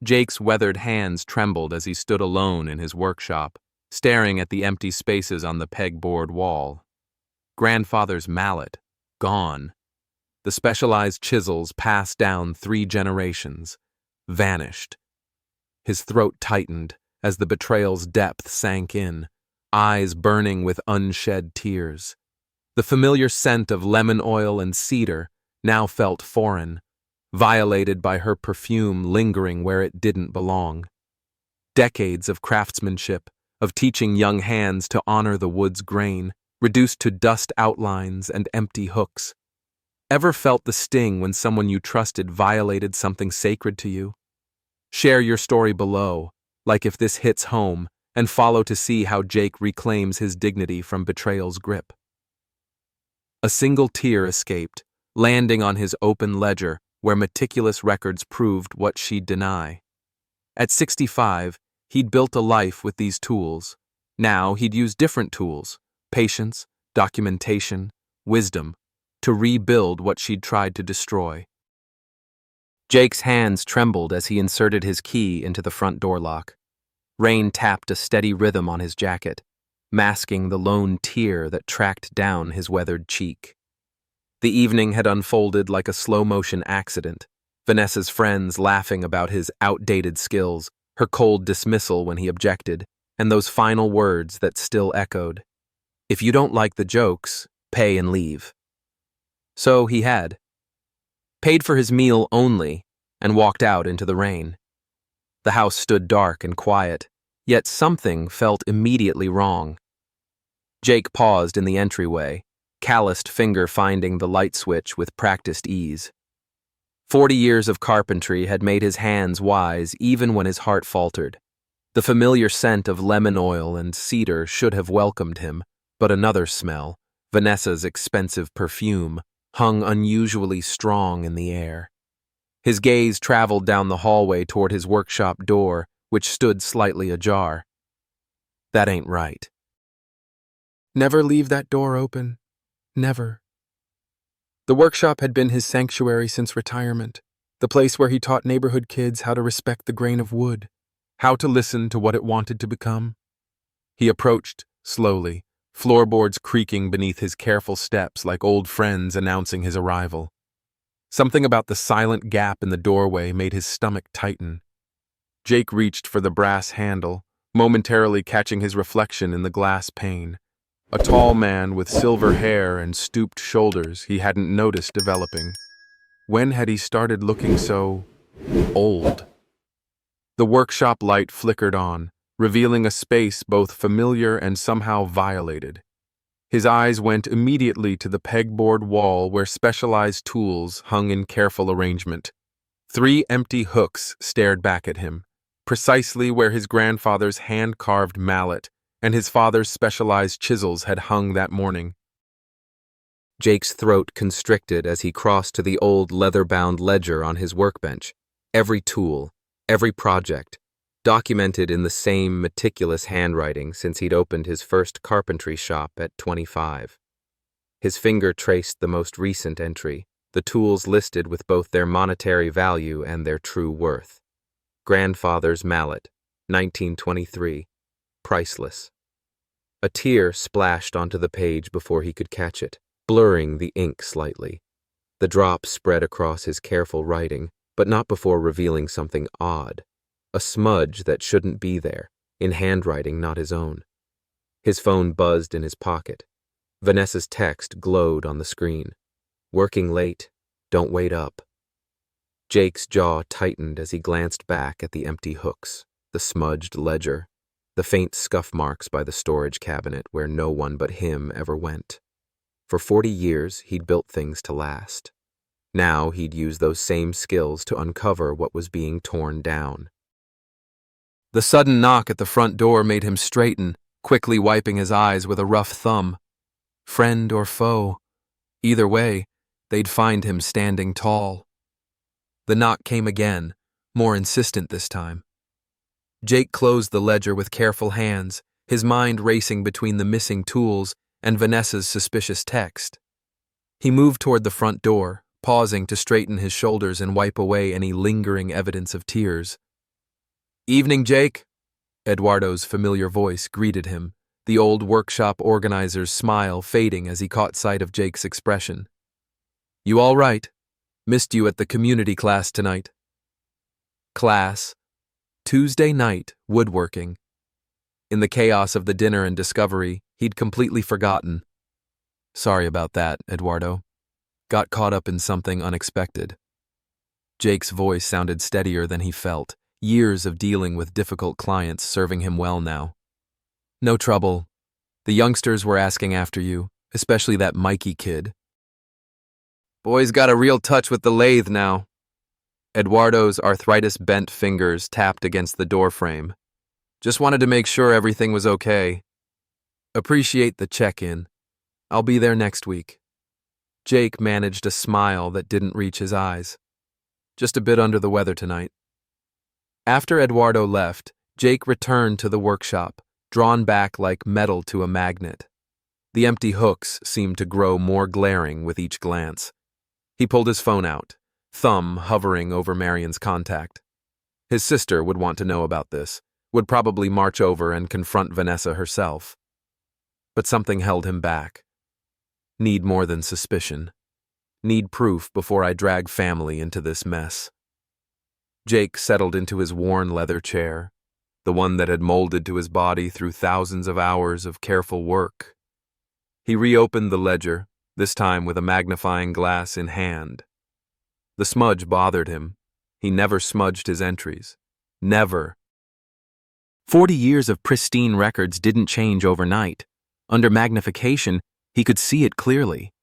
Jake's weathered hands trembled as he stood alone in his workshop, staring at the empty spaces on the pegboard wall. Grandfather's mallet, gone. The specialized chisels passed down 3 generations, vanished. His throat tightened as the betrayal's depth sank in, eyes burning with unshed tears. The familiar scent of lemon oil and cedar now felt foreign, violated by her perfume lingering where it didn't belong. Decades of craftsmanship, of teaching young hands to honor the wood's grain, reduced to dust outlines and empty hooks. Ever felt the sting when someone you trusted violated something sacred to you? Share your story below, like if this hits home, and follow to see how Jake reclaims his dignity from betrayal's grip. A single tear escaped, landing on his open ledger where meticulous records proved what she'd deny. At 65, he'd built a life with these tools. Now he'd use different tools, patience, documentation, wisdom, to rebuild what she'd tried to destroy. Jake's hands trembled as he inserted his key into the front door lock. Rain tapped a steady rhythm on his jacket, masking the lone tear that tracked down his weathered cheek. The evening had unfolded like a slow-motion accident, Vanessa's friends laughing about his outdated skills, her cold dismissal when he objected, and those final words that still echoed. If you don't like the jokes, pay and leave. So he had. Paid for his meal only, and walked out into the rain. The house stood dark and quiet, yet something felt immediately wrong. Jake paused in the entryway, calloused finger finding the light switch with practiced ease. 40 years of carpentry had made his hands wise even when his heart faltered. The familiar scent of lemon oil and cedar should have welcomed him, but another smell, Vanessa's expensive perfume, hung unusually strong in the air. His gaze traveled down the hallway toward his workshop door, which stood slightly ajar. That ain't right. Never leave that door open. Never. The workshop had been his sanctuary since retirement, the place where he taught neighborhood kids how to respect the grain of wood, how to listen to what it wanted to become. He approached, slowly, floorboards creaking beneath his careful steps like old friends announcing his arrival. Something about the silent gap in the doorway made his stomach tighten. Jake reached for the brass handle, momentarily catching his reflection in the glass pane. A tall man with silver hair and stooped shoulders he hadn't noticed developing. When had he started looking so old? The workshop light flickered on, revealing a space both familiar and somehow violated. His eyes went immediately to the pegboard wall where specialized tools hung in careful arrangement. 3 empty hooks stared back at him, precisely where his grandfather's hand-carved mallet and his father's specialized chisels had hung that morning. Jake's throat constricted as he crossed to the old leather-bound ledger on his workbench. Every tool, every project, documented in the same meticulous handwriting since he'd opened his first carpentry shop at 25. His finger traced the most recent entry, the tools listed with both their monetary value and their true worth. Grandfather's mallet, 1923, priceless. A tear splashed onto the page before he could catch it, blurring the ink slightly. The drop spread across his careful writing, but not before revealing something odd. A smudge that shouldn't be there, in handwriting not his own. His phone buzzed in his pocket. Vanessa's text glowed on the screen. Working late, don't wait up. Jake's jaw tightened as he glanced back at the empty hooks, the smudged ledger, the faint scuff marks by the storage cabinet where no one but him ever went. For 40 years, he'd built things to last. Now he'd use those same skills to uncover what was being torn down. The sudden knock at the front door made him straighten, quickly wiping his eyes with a rough thumb. Friend or foe, either way, they'd find him standing tall. The knock came again, more insistent this time. Jake closed the ledger with careful hands, his mind racing between the missing tools and Vanessa's suspicious text. He moved toward the front door, pausing to straighten his shoulders and wipe away any lingering evidence of tears. Evening, Jake. Eduardo's familiar voice greeted him, the old workshop organizer's smile fading as he caught sight of Jake's expression. You all right? Missed you at the community class tonight. Class. Tuesday night, woodworking. In the chaos of the dinner and discovery, he'd completely forgotten. Sorry about that, Eduardo. Got caught up in something unexpected. Jake's voice sounded steadier than he felt, years of dealing with difficult clients serving him well now. No trouble. The youngsters were asking after you, especially that Mikey kid. Boy's got a real touch with the lathe now. Eduardo's arthritis-bent fingers tapped against the doorframe. Just wanted to make sure everything was okay. Appreciate the check-in. I'll be there next week. Jake managed a smile that didn't reach his eyes. Just a bit under the weather tonight. After Eduardo left, Jake returned to the workshop, drawn back like metal to a magnet. The empty hooks seemed to grow more glaring with each glance. He pulled his phone out, thumb hovering over Marion's contact. His sister would want to know about this, would probably march over and confront Vanessa herself. But something held him back. Need more than suspicion. Need proof before I drag family into this mess. Jake settled into his worn leather chair, the one that had molded to his body through thousands of hours of careful work. He reopened the ledger, this time with a magnifying glass in hand. The smudge bothered him. He never smudged his entries. Never. 40 years of pristine records didn't change overnight. Under magnification, he could see it clearly.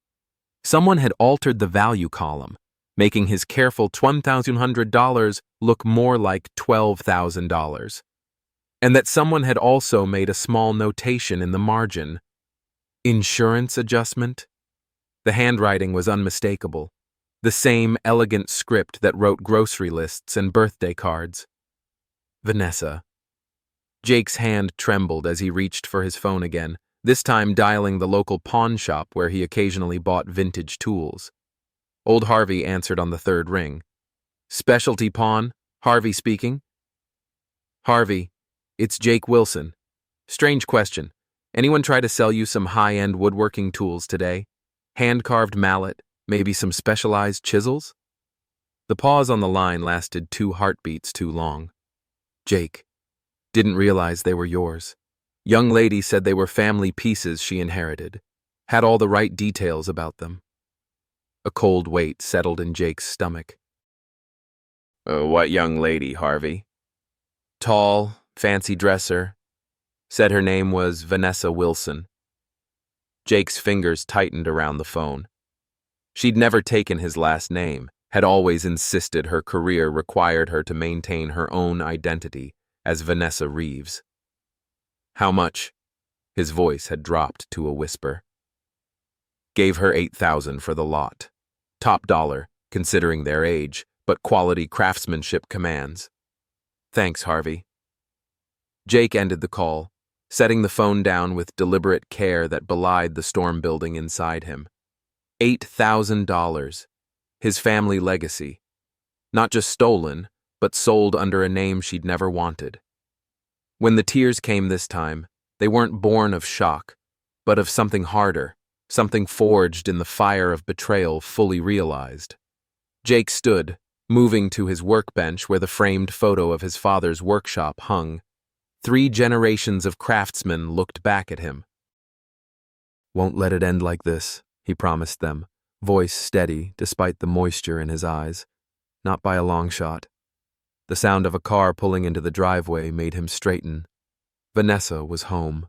Someone had altered the value column, making his careful $1,100 look more like $12,000. And that someone had also made a small notation in the margin. Insurance adjustment? The handwriting was unmistakable. The same elegant script that wrote grocery lists and birthday cards. Vanessa. Jake's hand trembled as he reached for his phone again, this time dialing the local pawn shop where he occasionally bought vintage tools. Old Harvey answered on the third ring. Specialty Pawn, Harvey speaking. Harvey, it's Jake Wilson. Strange question. Anyone try to sell you some high-end woodworking tools today? Hand-carved mallet, maybe some specialized chisels? The pause on the line lasted 2 heartbeats too long. Jake. Didn't realize they were yours. Young lady said they were family pieces she inherited. Had all the right details about them. A cold weight settled in Jake's stomach. What young lady, Harvey? Tall, fancy dresser. Said her name was Vanessa Wilson. Jake's fingers tightened around the phone. She'd never taken his last name, had always insisted her career required her to maintain her own identity as Vanessa Reeves. How much? His voice had dropped to a whisper. Gave her $8,000 for the lot. Top dollar, considering their age, but quality craftsmanship commands. Thanks, Harvey. Jake ended the call, setting the phone down with deliberate care that belied the storm building inside him. $8,000. His family legacy. Not just stolen, but sold under a name she'd never wanted. When the tears came this time, they weren't born of shock, but of something harder, something forged in the fire of betrayal fully realized. Jake stood, moving to his workbench where the framed photo of his father's workshop hung. 3 generations of craftsmen looked back at him. Won't let it end like this, he promised them, voice steady despite the moisture in his eyes. Not by a long shot. The sound of a car pulling into the driveway made him straighten. Vanessa was home.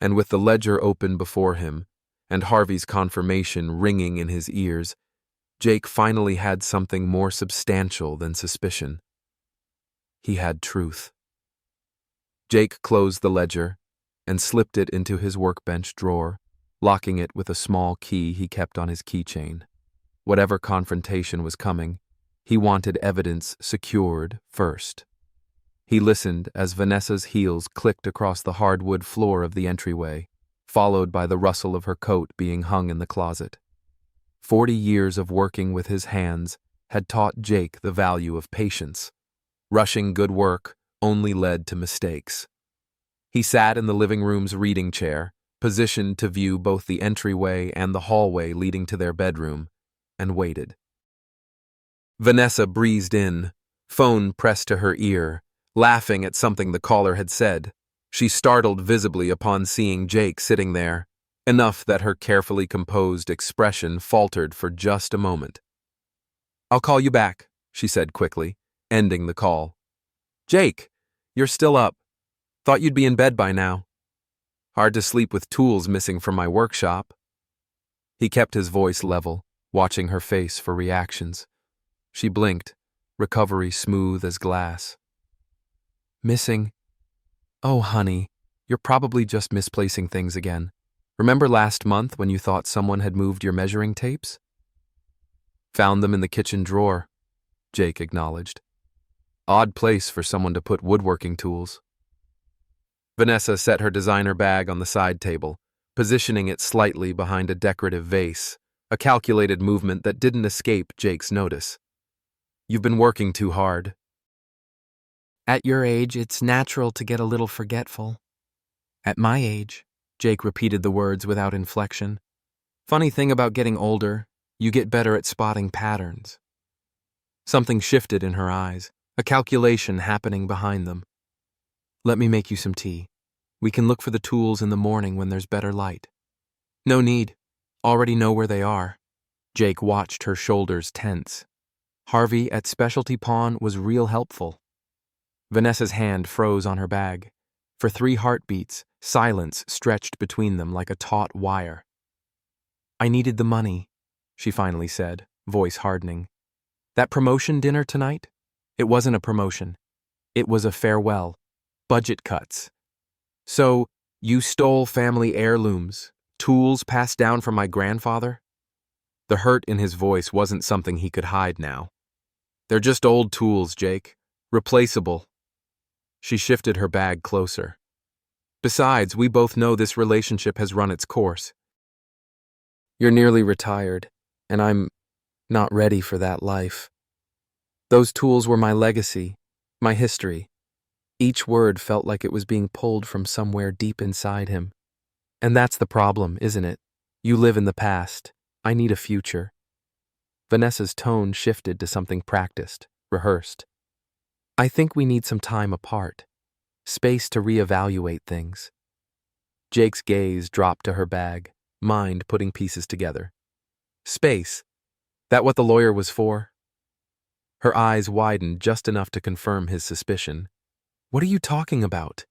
And with the ledger open before him, and Harvey's confirmation ringing in his ears, Jake finally had something more substantial than suspicion. He had truth. Jake closed the ledger and slipped it into his workbench drawer, locking it with a small key he kept on his keychain. Whatever confrontation was coming, he wanted evidence secured first. He listened as Vanessa's heels clicked across the hardwood floor of the entryway, followed by the rustle of her coat being hung in the closet. 40 years of working with his hands had taught Jake the value of patience. Rushing good work, only led to mistakes. He sat in the living room's reading chair, positioned to view both the entryway and the hallway leading to their bedroom, and waited. Vanessa breezed in, phone pressed to her ear, laughing at something the caller had said. She startled visibly upon seeing Jake sitting there, enough that her carefully composed expression faltered for just a moment. "I'll call you back," she said quickly, ending the call. "Jake, you're still up. Thought you'd be in bed by now. Hard to sleep with tools missing from my workshop." He kept his voice level, watching her face for reactions. She blinked, recovery smooth as glass. "Missing? Oh, honey, you're probably just misplacing things again. Remember last month when you thought someone had moved your measuring tapes?" "Found them in the kitchen drawer," Jake acknowledged. "Odd place for someone to put woodworking tools." Vanessa set her designer bag on the side table, positioning it slightly behind a decorative vase, a calculated movement that didn't escape Jake's notice. "You've been working too hard." At your age, it's natural to get a little forgetful. At my age, Jake repeated the words without inflection. Funny thing about getting older, you get better at spotting patterns. Something shifted in her eyes, a calculation happening behind them. "Let me make you some tea. We can look for the tools in the morning when there's better light." "No need. Already know where they are." Jake watched her shoulders tense. Harvey at Specialty Pawn was real helpful. Vanessa's hand froze on her bag. For 3 heartbeats, silence stretched between them like a taut wire. "I needed the money," she finally said, voice hardening. "That promotion dinner tonight? It wasn't a promotion. It was a farewell. Budget cuts. So, you stole family heirlooms, tools passed down from my grandfather?" The hurt in his voice wasn't something he could hide now. "They're just old tools, Jake. Replaceable." She shifted her bag closer. "Besides, we both know this relationship has run its course. You're nearly retired, and I'm not ready for that life. Those tools were my legacy, my history." Each word felt like it was being pulled from somewhere deep inside him. "And that's the problem, isn't it? You live in the past. I need a future." Vanessa's tone shifted to something practiced, rehearsed. "I think we need some time apart. Space to reevaluate things." Jake's gaze dropped to her bag, mind putting pieces together. "Space? That what the lawyer was for?" Her eyes widened just enough to confirm his suspicion. "What are you talking about?"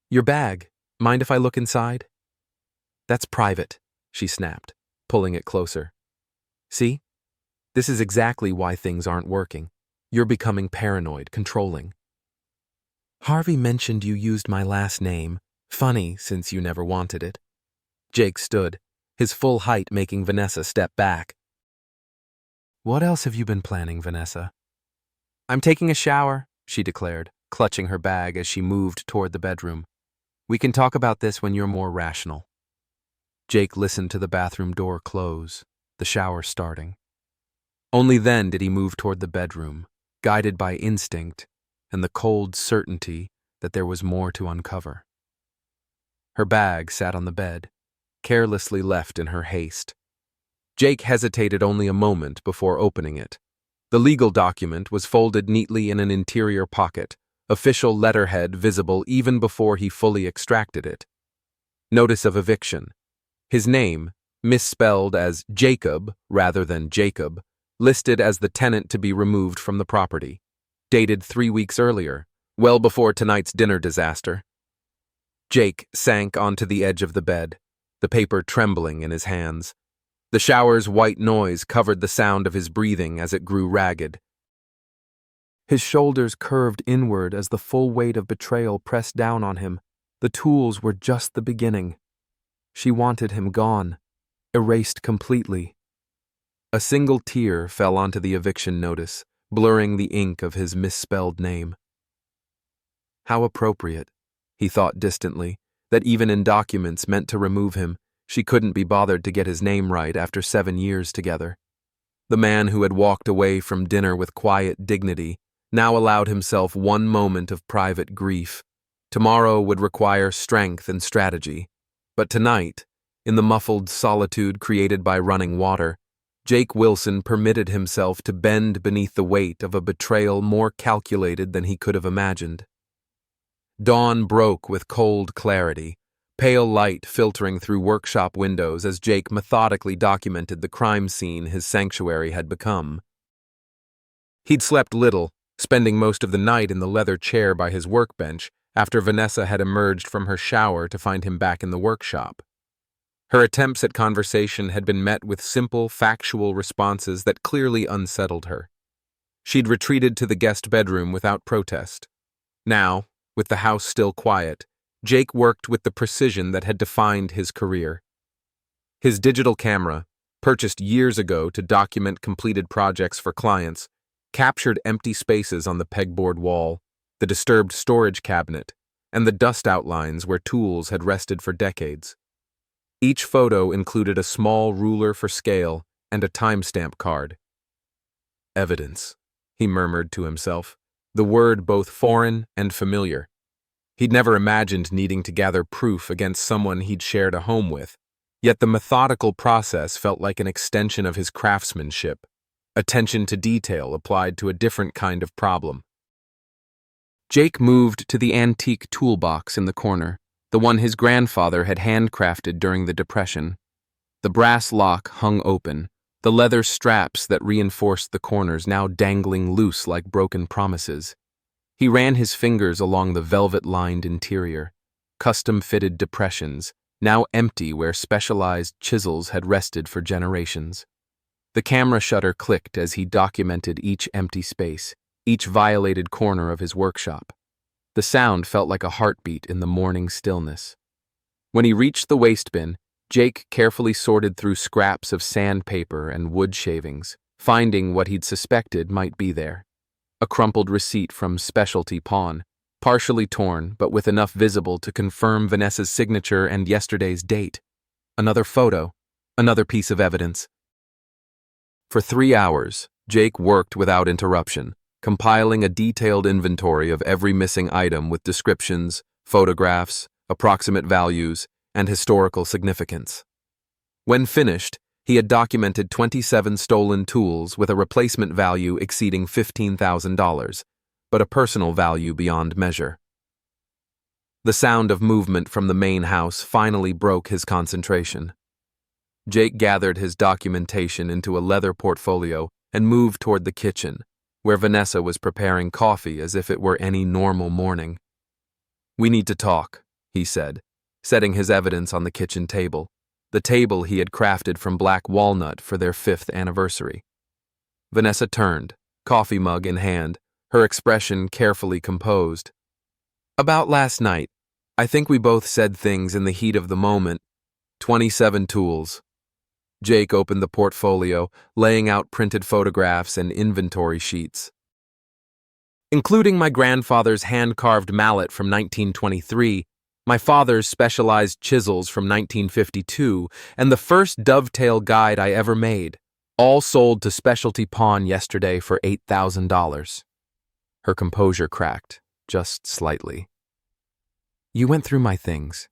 "Your bag. Mind if I look inside?" "That's private," she snapped, pulling it closer. "See? This is exactly why things aren't working. You're becoming paranoid, controlling." "Harvey mentioned you used my last name. Funny, since you never wanted it." Jake stood, his full height making Vanessa step back. "What else have you been planning, Vanessa?" "I'm taking a shower," she declared, clutching her bag as she moved toward the bedroom. "We can talk about this when you're more rational." Jake listened to the bathroom door close, the shower starting. Only then did he move toward the bedroom, guided by instinct and the cold certainty that there was more to uncover. Her bag sat on the bed, carelessly left in her haste. Jake hesitated only a moment before opening it. The legal document was folded neatly in an interior pocket, official letterhead visible even before he fully extracted it. Notice of eviction. His name, misspelled as Jacob rather than Jacob, listed as the tenant to be removed from the property. Dated 3 weeks earlier, well before tonight's dinner disaster. Jake sank onto the edge of the bed, the paper trembling in his hands. The shower's white noise covered the sound of his breathing as it grew ragged. His shoulders curved inward as the full weight of betrayal pressed down on him. The tools were just the beginning. She wanted him gone, erased completely. A single tear fell onto the eviction notice, blurring the ink of his misspelled name. How appropriate, he thought distantly, that even in documents meant to remove him, she couldn't be bothered to get his name right after 7 years together. The man who had walked away from dinner with quiet dignity now allowed himself one moment of private grief. Tomorrow would require strength and strategy. But tonight, in the muffled solitude created by running water, Jake Wilson permitted himself to bend beneath the weight of a betrayal more calculated than he could have imagined. Dawn broke with cold clarity, pale light filtering through workshop windows as Jake methodically documented the crime scene his sanctuary had become. He'd slept little, spending most of the night in the leather chair by his workbench after Vanessa had emerged from her shower to find him back in the workshop. Her attempts at conversation had been met with simple, factual responses that clearly unsettled her. She'd retreated to the guest bedroom without protest. Now, with the house still quiet, Jake worked with the precision that had defined his career. His digital camera, purchased years ago to document completed projects for clients, captured empty spaces on the pegboard wall, the disturbed storage cabinet, and the dust outlines where tools had rested for decades. Each photo included a small ruler for scale and a timestamp card. Evidence, he murmured to himself, the word both foreign and familiar. He'd never imagined needing to gather proof against someone he'd shared a home with, yet the methodical process felt like an extension of his craftsmanship, attention to detail applied to a different kind of problem. Jake moved to the antique toolbox in the corner, the one his grandfather had handcrafted during the Depression. The brass lock hung open, the leather straps that reinforced the corners now dangling loose like broken promises. He ran his fingers along the velvet-lined interior, custom-fitted depressions, now empty where specialized chisels had rested for generations. The camera shutter clicked as he documented each empty space, each violated corner of his workshop. The sound felt like a heartbeat in the morning stillness. When he reached the waste bin, Jake carefully sorted through scraps of sandpaper and wood shavings, finding what he'd suspected might be there. A crumpled receipt from Specialty Pawn, partially torn but with enough visible to confirm Vanessa's signature and yesterday's date. Another photo, another piece of evidence. For 3 hours, Jake worked without interruption, compiling a detailed inventory of every missing item with descriptions, photographs, approximate values, and historical significance. When finished, he had documented 27 stolen tools with a replacement value exceeding $15,000, but a personal value beyond measure. The sound of movement from the main house finally broke his concentration. Jake gathered his documentation into a leather portfolio and moved toward the kitchen, where Vanessa was preparing coffee as if it were any normal morning. "We need to talk," he said, setting his evidence on the kitchen table, the table he had crafted from black walnut for their 5th anniversary. Vanessa turned, coffee mug in hand, her expression carefully composed. "About last night, I think we both said things in the heat of the moment. 27 tools." Jake opened the portfolio, laying out printed photographs and inventory sheets. "Including my grandfather's hand-carved mallet from 1923, my father's specialized chisels from 1952, and the first dovetail guide I ever made, all sold to Specialty Pawn yesterday for $8,000. Her composure cracked, just slightly. "You went through my things.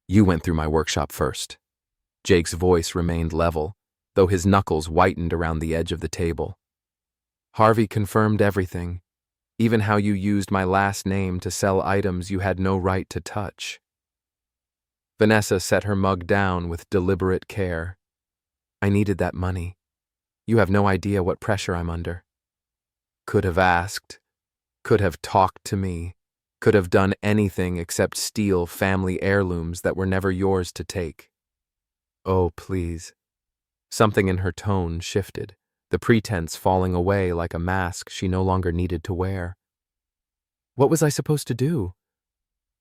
You went through my workshop first." Jake's voice remained level, though his knuckles whitened around the edge of the table. "Harvey confirmed everything, even how you used my last name to sell items you had no right to touch." Vanessa set her mug down with deliberate care. "I needed that money. You have no idea what pressure I'm under. Could have asked, could have talked to me, could have done anything except steal family heirlooms that were never yours to take. Oh, please." Something in her tone shifted, the pretense falling away like a mask she no longer needed to wear. "What was I supposed to do?"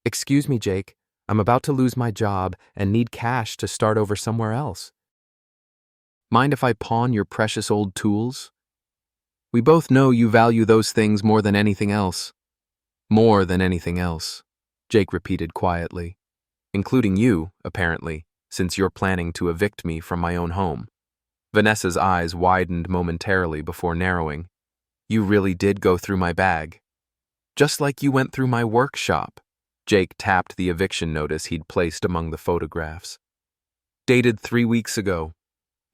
"Excuse me, Jake. I'm about to lose my job and need cash to start over somewhere else. Mind if I pawn your precious old tools? We both know you value those things more than anything else." "More than anything else," Jake repeated quietly. "Including you, apparently, since you're planning to evict me from my own home." Vanessa's eyes widened momentarily before narrowing. You really did go through my bag. Just like you went through my workshop. Jake tapped the eviction notice he'd placed among the photographs. Dated 3 weeks ago.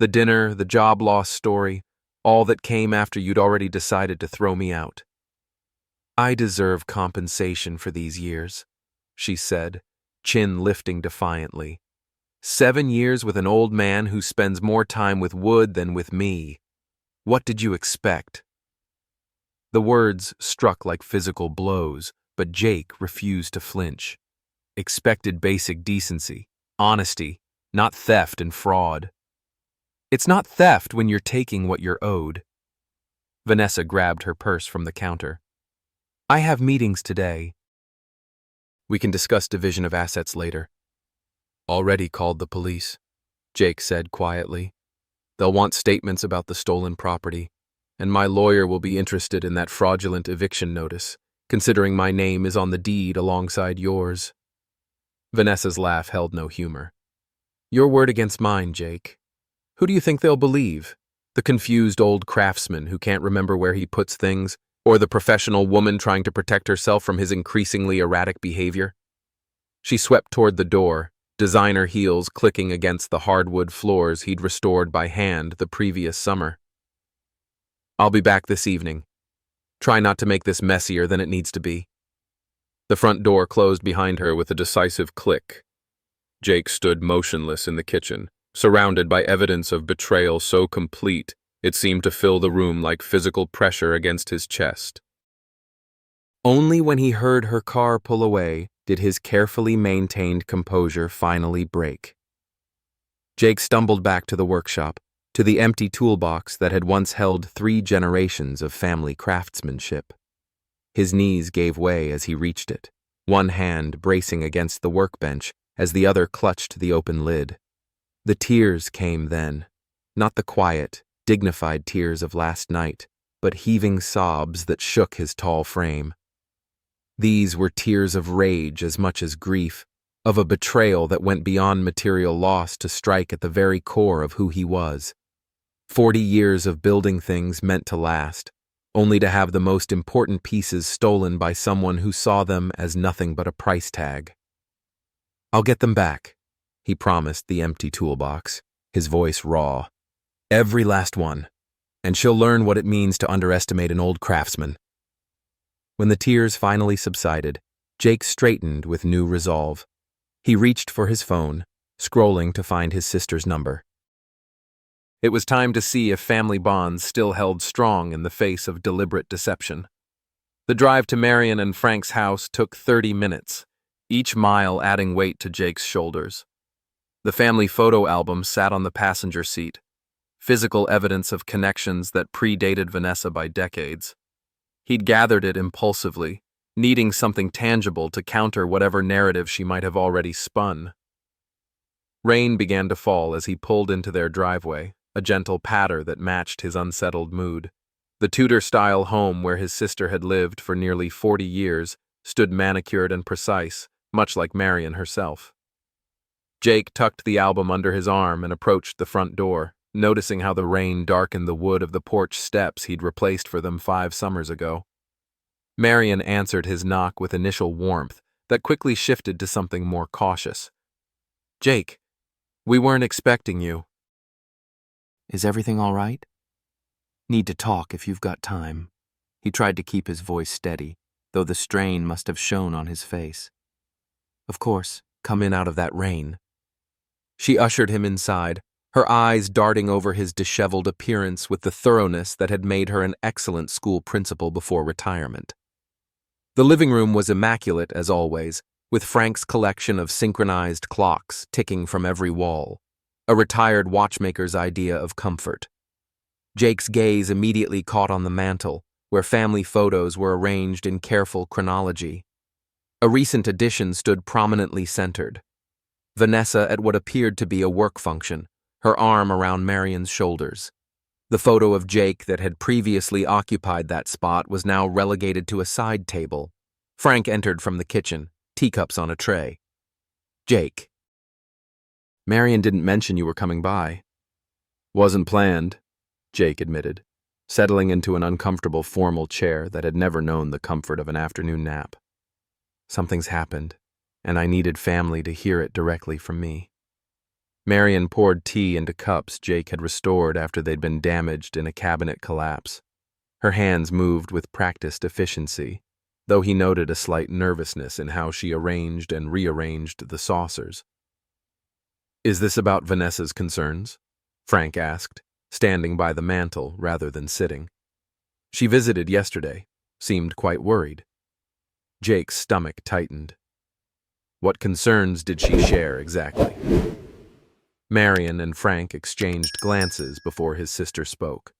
The dinner, the job loss story, all that came after you'd already decided to throw me out. I deserve compensation for these years, she said, chin lifting defiantly. 7 years with an old man who spends more time with wood than with me. What did you expect? The words struck like physical blows, but Jake refused to flinch. Expected basic decency, honesty, not theft and fraud. It's not theft when you're taking what you're owed. Vanessa grabbed her purse from the counter. I have meetings today. We can discuss division of assets later. Already called the police, Jake said quietly. They'll want statements about the stolen property, and my lawyer will be interested in that fraudulent eviction notice, considering my name is on the deed alongside yours. Vanessa's laugh held no humor. Your word against mine, Jake. Who do you think they'll believe? The confused old craftsman who can't remember where he puts things, or the professional woman trying to protect herself from his increasingly erratic behavior? She swept toward the door, designer heels clicking against the hardwood floors he'd restored by hand the previous summer. I'll be back this evening. Try not to make this messier than it needs to be. The front door closed behind her with a decisive click. Jake stood motionless in the kitchen, surrounded by evidence of betrayal so complete it seemed to fill the room like physical pressure against his chest. Only when he heard her car pull away did his carefully maintained composure finally break. Jake stumbled back to the workshop, to the empty toolbox that had once held 3 generations of family craftsmanship. His knees gave way as he reached it, one hand bracing against the workbench as the other clutched the open lid. The tears came then, not the quiet, dignified tears of last night, but heaving sobs that shook his tall frame. These were tears of rage as much as grief, of a betrayal that went beyond material loss to strike at the very core of who he was. 40 years of building things meant to last, only to have the most important pieces stolen by someone who saw them as nothing but a price tag. I'll get them back, he promised the empty toolbox, his voice raw. Every last one, and she'll learn what it means to underestimate an old craftsman. When the tears finally subsided, Jake straightened with new resolve. He reached for his phone, scrolling to find his sister's number. It was time to see if family bonds still held strong in the face of deliberate deception. The drive to Marion and Frank's house took 30 minutes, each mile adding weight to Jake's shoulders. The family photo album sat on the passenger seat, physical evidence of connections that predated Vanessa by decades. He'd gathered it impulsively, needing something tangible to counter whatever narrative she might have already spun. Rain began to fall as he pulled into their driveway, a gentle patter that matched his unsettled mood. The Tudor-style home where his sister had lived for nearly 40 years stood manicured and precise, much like Marion herself. Jake tucked the album under his arm and approached the front door, noticing how the rain darkened the wood of the porch steps he'd replaced for them 5 summers ago. Marion answered his knock with initial warmth that quickly shifted to something more cautious. Jake, we weren't expecting you. Is everything all right? Need to talk if you've got time. He tried to keep his voice steady, though the strain must have shown on his face. Of course, come in out of that rain. She ushered him inside, her eyes darting over his disheveled appearance with the thoroughness that had made her an excellent school principal before retirement. The living room was immaculate as always, with Frank's collection of synchronized clocks ticking from every wall, a retired watchmaker's idea of comfort. Jake's gaze immediately caught on the mantel, where family photos were arranged in careful chronology. A recent addition stood prominently centered. Vanessa at what appeared to be a work function, her arm around Marion's shoulders. The photo of Jake that had previously occupied that spot was now relegated to a side table. Frank entered from the kitchen, teacups on a tray. Jake. Marion didn't mention you were coming by. Wasn't planned, Jake admitted. settling into an uncomfortable formal chair that had never known the comfort of an afternoon nap. Something's happened, and I needed family to hear it directly from me. Marion poured tea into cups Jake had restored after they'd been damaged in a cabinet collapse. Her hands moved with practiced efficiency, though he noted a slight nervousness in how she arranged and rearranged the saucers. "Is this about Vanessa's concerns?" Frank asked, standing by the mantel rather than sitting. "She visited yesterday, seemed quite worried." Jake's stomach tightened. What concerns did she share exactly? Marion and Frank exchanged glances before his sister spoke.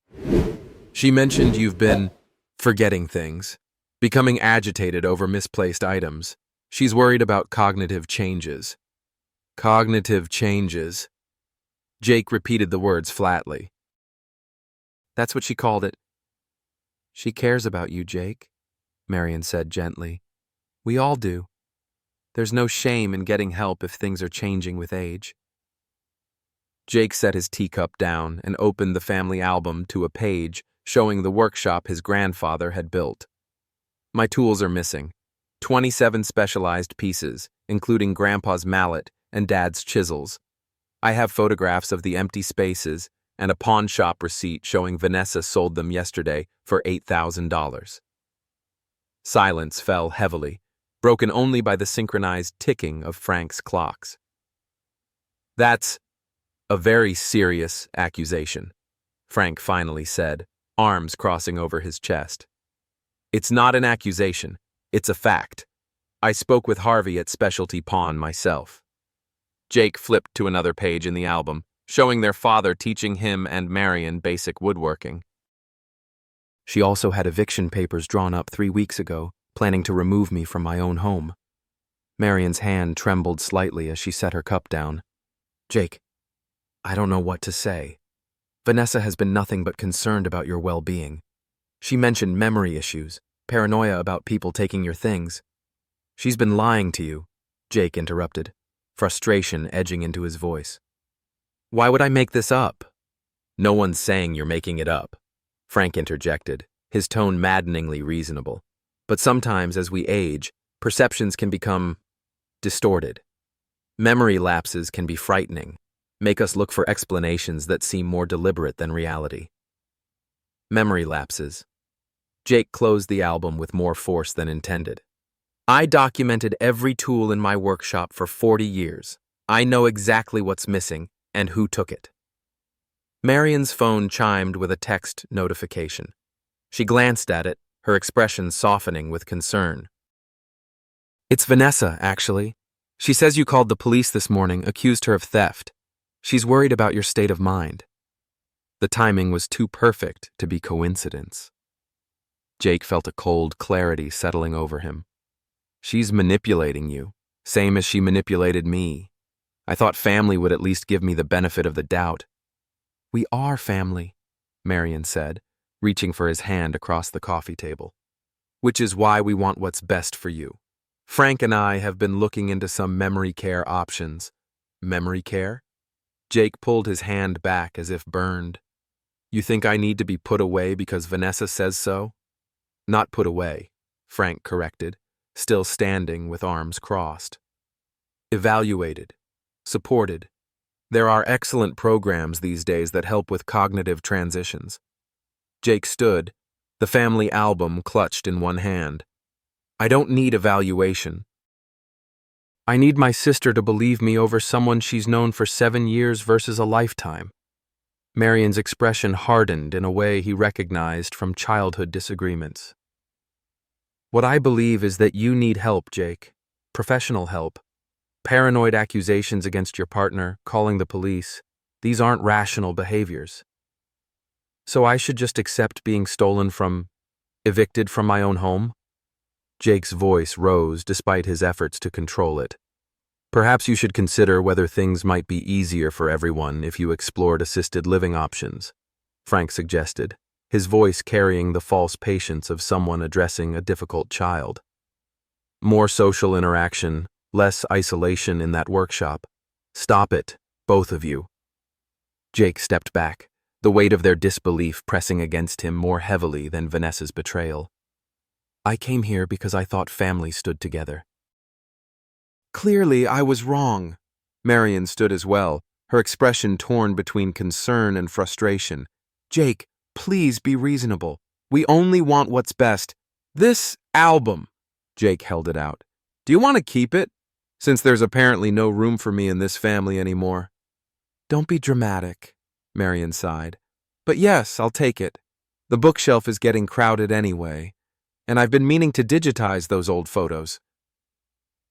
"She mentioned you've been forgetting things, becoming agitated over misplaced items. She's worried about cognitive changes." "Cognitive changes?" Jake repeated the words flatly. "That's what she called it." "She cares about you, Jake," Marion said gently. "We all do. There's no shame in getting help if things are changing with age." Jake set his teacup down and opened the family album to a page showing the workshop his grandfather had built. "My tools are missing. 27 specialized pieces, including Grandpa's mallet and Dad's chisels. I have photographs of the empty spaces and a pawn shop receipt showing Vanessa sold them yesterday for $8,000. Silence fell heavily, broken only by the synchronized ticking of Frank's clocks. "That's a very serious accusation," Frank finally said, arms crossing over his chest. "It's not an accusation, it's a fact. I spoke with Harvey at Specialty Pawn myself." Jake flipped to another page in the album, showing their father teaching him and Marion basic woodworking. "She also had eviction papers drawn up 3 weeks ago, planning to remove me from my own home." Marion's hand trembled slightly as she set her cup down. "Jake, I don't know what to say. Vanessa has been nothing but concerned about your well-being. She mentioned memory issues, paranoia about people taking your things." "She's been lying to you," Jake interrupted, frustration edging into his voice. "Why would I make this up?" "No one's saying you're making it up," Frank interjected, his tone maddeningly reasonable. "But sometimes as we age, perceptions can become distorted. Memory lapses can be frightening, make us look for explanations that seem more deliberate than reality." Memory lapses. Jake closed the album with more force than intended. "I documented every tool in my workshop for 40 years. I know exactly what's missing and who took it." Marion's phone chimed with a text notification. She glanced at it, her expression softening with concern. "It's Vanessa, actually. She says you called the police this morning, accused her of theft. She's worried about your state of mind." The timing was too perfect to be coincidence. Jake felt a cold clarity settling over him. "She's manipulating you, same as she manipulated me. I thought family would at least give me the benefit of the doubt." "We are family," Marion said, reaching for his hand across the coffee table. "Which is why we want what's best for you. Frank and I have been looking into some memory care options." "Memory care?" Jake pulled his hand back as if burned. "You think I need to be put away because Vanessa says so?" "Not put away," Frank corrected, still standing with arms crossed. "Evaluated. Supported. There are excellent programs these days that help with cognitive transitions." Jake stood, the family album clutched in one hand. "I don't need evaluation. I need my sister to believe me over someone she's known for 7 years versus a lifetime." Marion's expression hardened in a way he recognized from childhood disagreements. "What I believe is that you need help, Jake. Professional help. Paranoid accusations against your partner, calling the police. These aren't rational behaviors. So I should just accept being evicted from my own home?" Jake's voice rose despite his efforts to control it. "Perhaps you should consider whether things might be easier for everyone if you explored assisted living options," Frank suggested, his voice carrying the false patience of someone addressing a difficult child. "More social interaction, less isolation in that workshop. Stop it, both of you." Jake stepped back, the weight of their disbelief pressing against him more heavily than Vanessa's betrayal. I came here because I thought family stood together. Clearly, I was wrong. Marion stood as well, her expression torn between concern and frustration. Jake, please be reasonable. We only want what's best. This album. Jake held it out. Do you want to keep it? Since there's apparently no room for me in this family anymore. Don't be dramatic, Marion sighed. But yes, I'll take it. The bookshelf is getting crowded anyway, and I've been meaning to digitize those old photos.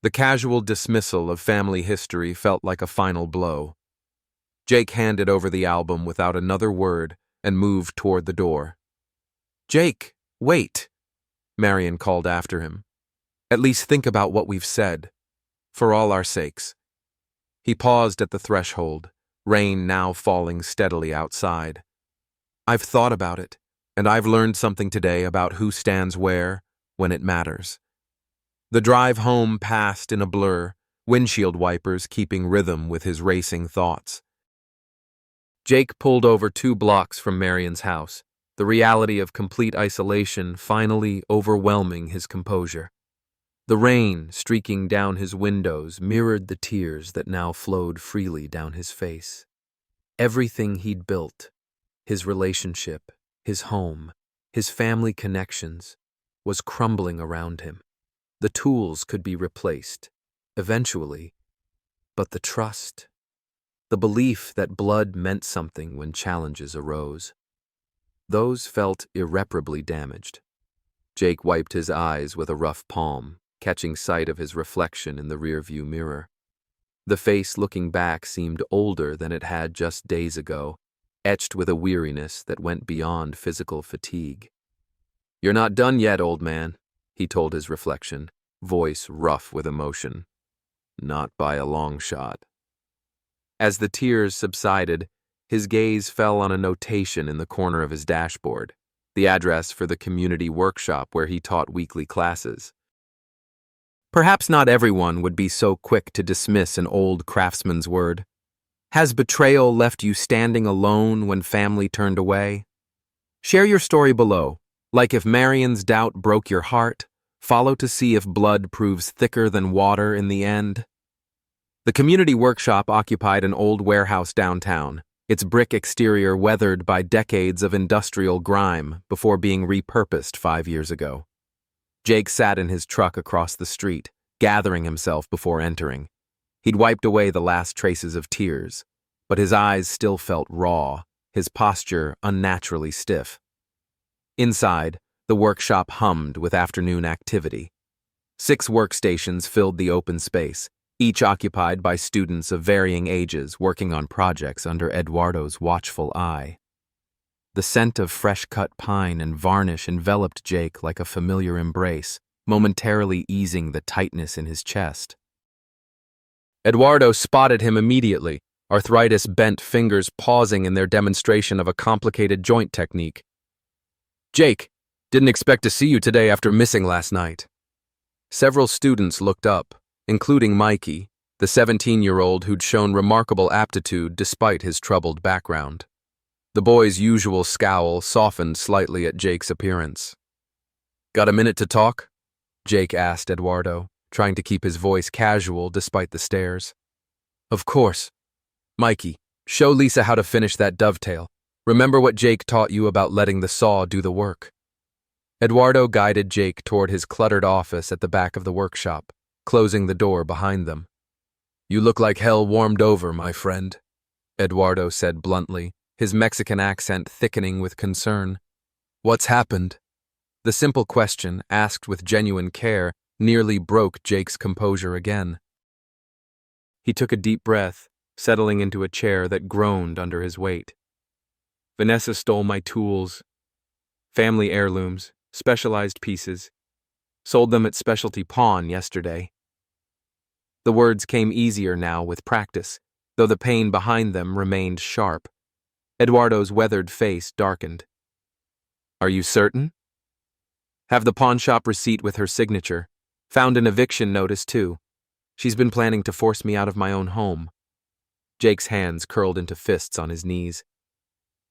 The casual dismissal of family history felt like a final blow. Jake handed over the album without another word and moved toward the door. Jake, wait, Marion called after him. At least think about what we've said, for all our sakes. He paused at the threshold, rain now falling steadily outside. I've thought about it, and I've learned something today about who stands where when it matters. The drive home passed in a blur, windshield wipers keeping rhythm with his racing thoughts. Jake pulled over 2 blocks from Marion's house, the reality of complete isolation finally overwhelming his composure. The rain streaking down his windows mirrored the tears that now flowed freely down his face. Everything he'd built, his relationship, his home, his family connections, was crumbling around him. The tools could be replaced, eventually, but the trust, the belief that blood meant something when challenges arose, those felt irreparably damaged. Jake wiped his eyes with a rough palm, catching sight of his reflection in the rearview mirror. The face looking back seemed older than it had just days ago, etched with a weariness that went beyond physical fatigue. "You're not done yet, old man," he told his reflection, voice rough with emotion. "Not by a long shot." As the tears subsided, his gaze fell on a notation in the corner of his dashboard, the address for the community workshop where he taught weekly classes. Perhaps not everyone would be so quick to dismiss an old craftsman's word. Has betrayal left you standing alone when family turned away? Share your story below. Like if Marion's doubt broke your heart, follow to see if blood proves thicker than water in the end. The community workshop occupied an old warehouse downtown, its brick exterior weathered by decades of industrial grime before being repurposed 5 years ago. Jake sat in his truck across the street, gathering himself before entering. He'd wiped away the last traces of tears, but his eyes still felt raw, his posture unnaturally stiff. Inside, the workshop hummed with afternoon activity. 6 workstations filled the open space, each occupied by students of varying ages working on projects under Eduardo's watchful eye. The scent of fresh-cut pine and varnish enveloped Jake like a familiar embrace, momentarily easing the tightness in his chest. Eduardo spotted him immediately, arthritis-bent fingers pausing in their demonstration of a complicated joint technique. "Jake, didn't expect to see you today after missing last night." Several students looked up, including Mikey, the 17-year-old who'd shown remarkable aptitude despite his troubled background. The boy's usual scowl softened slightly at Jake's appearance. "Got a minute to talk?" Jake asked Eduardo, trying to keep his voice casual despite the stares. "Of course. Mikey, show Lisa how to finish that dovetail. Remember what Jake taught you about letting the saw do the work." Eduardo guided Jake toward his cluttered office at the back of the workshop, closing the door behind them. "You look like hell warmed over, my friend," Eduardo said bluntly, his Mexican accent thickening with concern. "What's happened?" The simple question, asked with genuine care, nearly broke Jake's composure again. He took a deep breath, settling into a chair that groaned under his weight. "Vanessa stole my tools. Family heirlooms, specialized pieces. Sold them at Specialty Pawn yesterday." The words came easier now with practice, though the pain behind them remained sharp. Eduardo's weathered face darkened. "Are you certain?" "Have the pawnshop receipt with her signature. Found an eviction notice, too. She's been planning to force me out of my own home." Jake's hands curled into fists on his knees.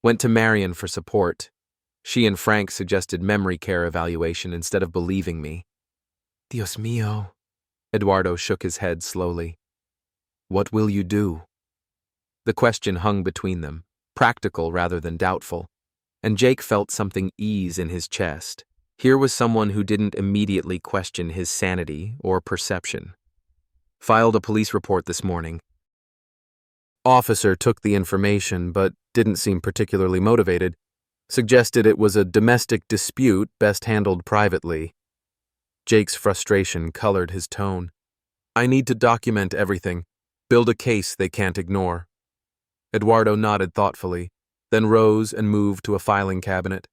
Went to Marion for support. She and Frank suggested memory care evaluation instead of believing me. Dios mío. Eduardo shook his head slowly. What will you do? The question hung between them, practical rather than doubtful, and Jake felt something ease in his chest. Here was someone who didn't immediately question his sanity or perception. Filed a police report this morning. Officer took the information but didn't seem particularly motivated. Suggested it was a domestic dispute best handled privately. Jake's frustration colored his tone. I need to document everything, build a case they can't ignore. Eduardo nodded thoughtfully, then rose and moved to a filing cabinet.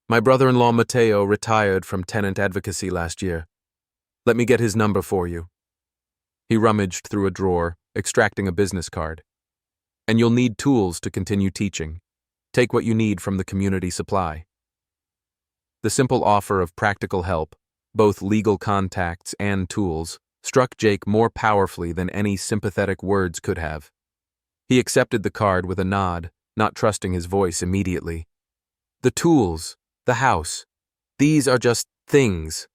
My brother-in-law Mateo retired from tenant advocacy last year. Let me get his number for you. He rummaged through a drawer, extracting a business card. And you'll need tools to continue teaching. Take what you need from the community supply. The simple offer of practical help, both legal contacts and tools, struck Jake more powerfully than any sympathetic words could have. He accepted the card with a nod, not trusting his voice immediately. The tools, the house, these are just things,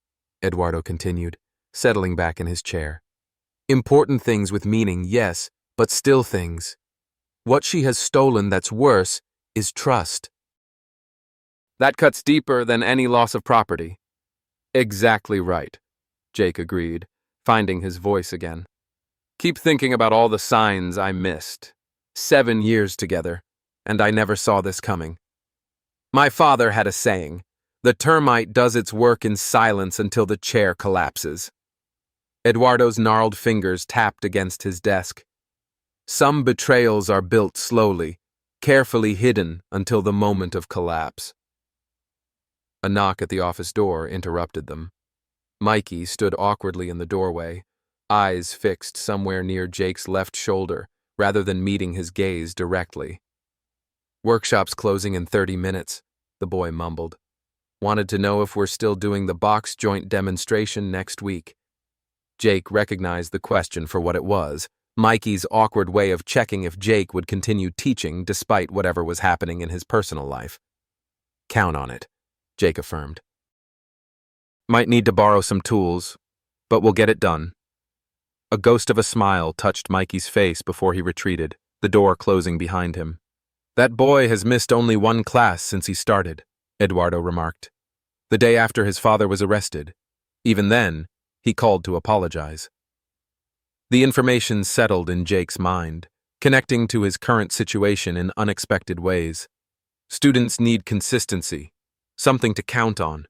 Eduardo continued, settling back in his chair. Important things with meaning, yes, but still things. What she has stolen that's worse is trust. That cuts deeper than any loss of property. Exactly right, Jake agreed, finding his voice again. Keep thinking about all the signs I missed. 7 years together, and I never saw this coming. My father had a saying, the termite does its work in silence until the chair collapses. Eduardo's gnarled fingers tapped against his desk. Some betrayals are built slowly, carefully hidden until the moment of collapse. A knock at the office door interrupted them. Mikey stood awkwardly in the doorway, eyes fixed somewhere near Jake's left shoulder, rather than meeting his gaze directly. Workshop's closing in 30 minutes, the boy mumbled. Wanted to know if we're still doing the box joint demonstration next week. Jake recognized the question for what it was, Mikey's awkward way of checking if Jake would continue teaching despite whatever was happening in his personal life. Count on it, Jake affirmed. Might need to borrow some tools, but we'll get it done. A ghost of a smile touched Mikey's face before he retreated, the door closing behind him. That boy has missed only one class since he started, Eduardo remarked. The day after his father was arrested. Even then, he called to apologize. The information settled in Jake's mind, connecting to his current situation in unexpected ways. Students need consistency, something to count on.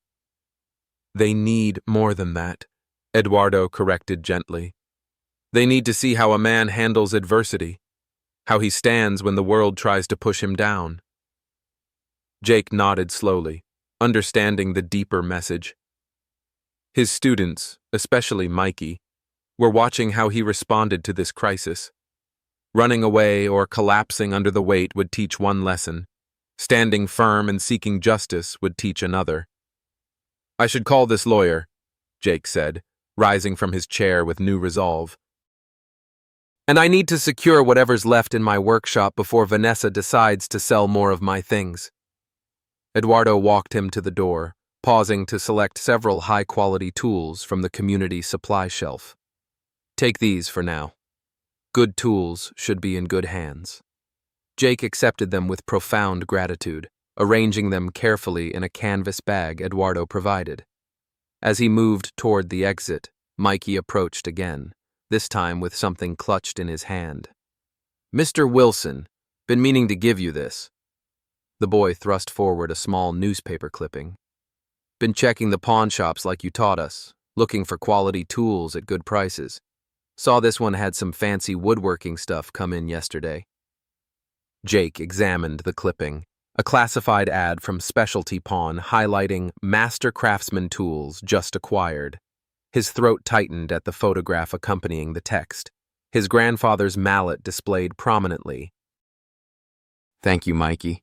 They need more than that, Eduardo corrected gently. They need to see how a man handles adversity, how he stands when the world tries to push him down. Jake nodded slowly, understanding the deeper message. His students, especially Mikey, were watching how he responded to this crisis. Running away or collapsing under the weight would teach one lesson. Standing firm and seeking justice would teach another. I should call this lawyer, Jake said, rising from his chair with new resolve. And I need to secure whatever's left in my workshop before Vanessa decides to sell more of my things. Eduardo walked him to the door, pausing to select several high-quality tools from the community supply shelf. Take these for now. Good tools should be in good hands. Jake accepted them with profound gratitude, arranging them carefully in a canvas bag Eduardo provided. As he moved toward the exit, Mikey approached again, this time with something clutched in his hand. Mr. Wilson, been meaning to give you this. The boy thrust forward a small newspaper clipping. Been checking the pawn shops like you taught us, looking for quality tools at good prices. Saw this one had some fancy woodworking stuff come in yesterday. Jake examined the clipping, a classified ad from Specialty Pawn highlighting master craftsman tools just acquired. His throat tightened at the photograph accompanying the text, his grandfather's mallet displayed prominently. Thank you, Mikey.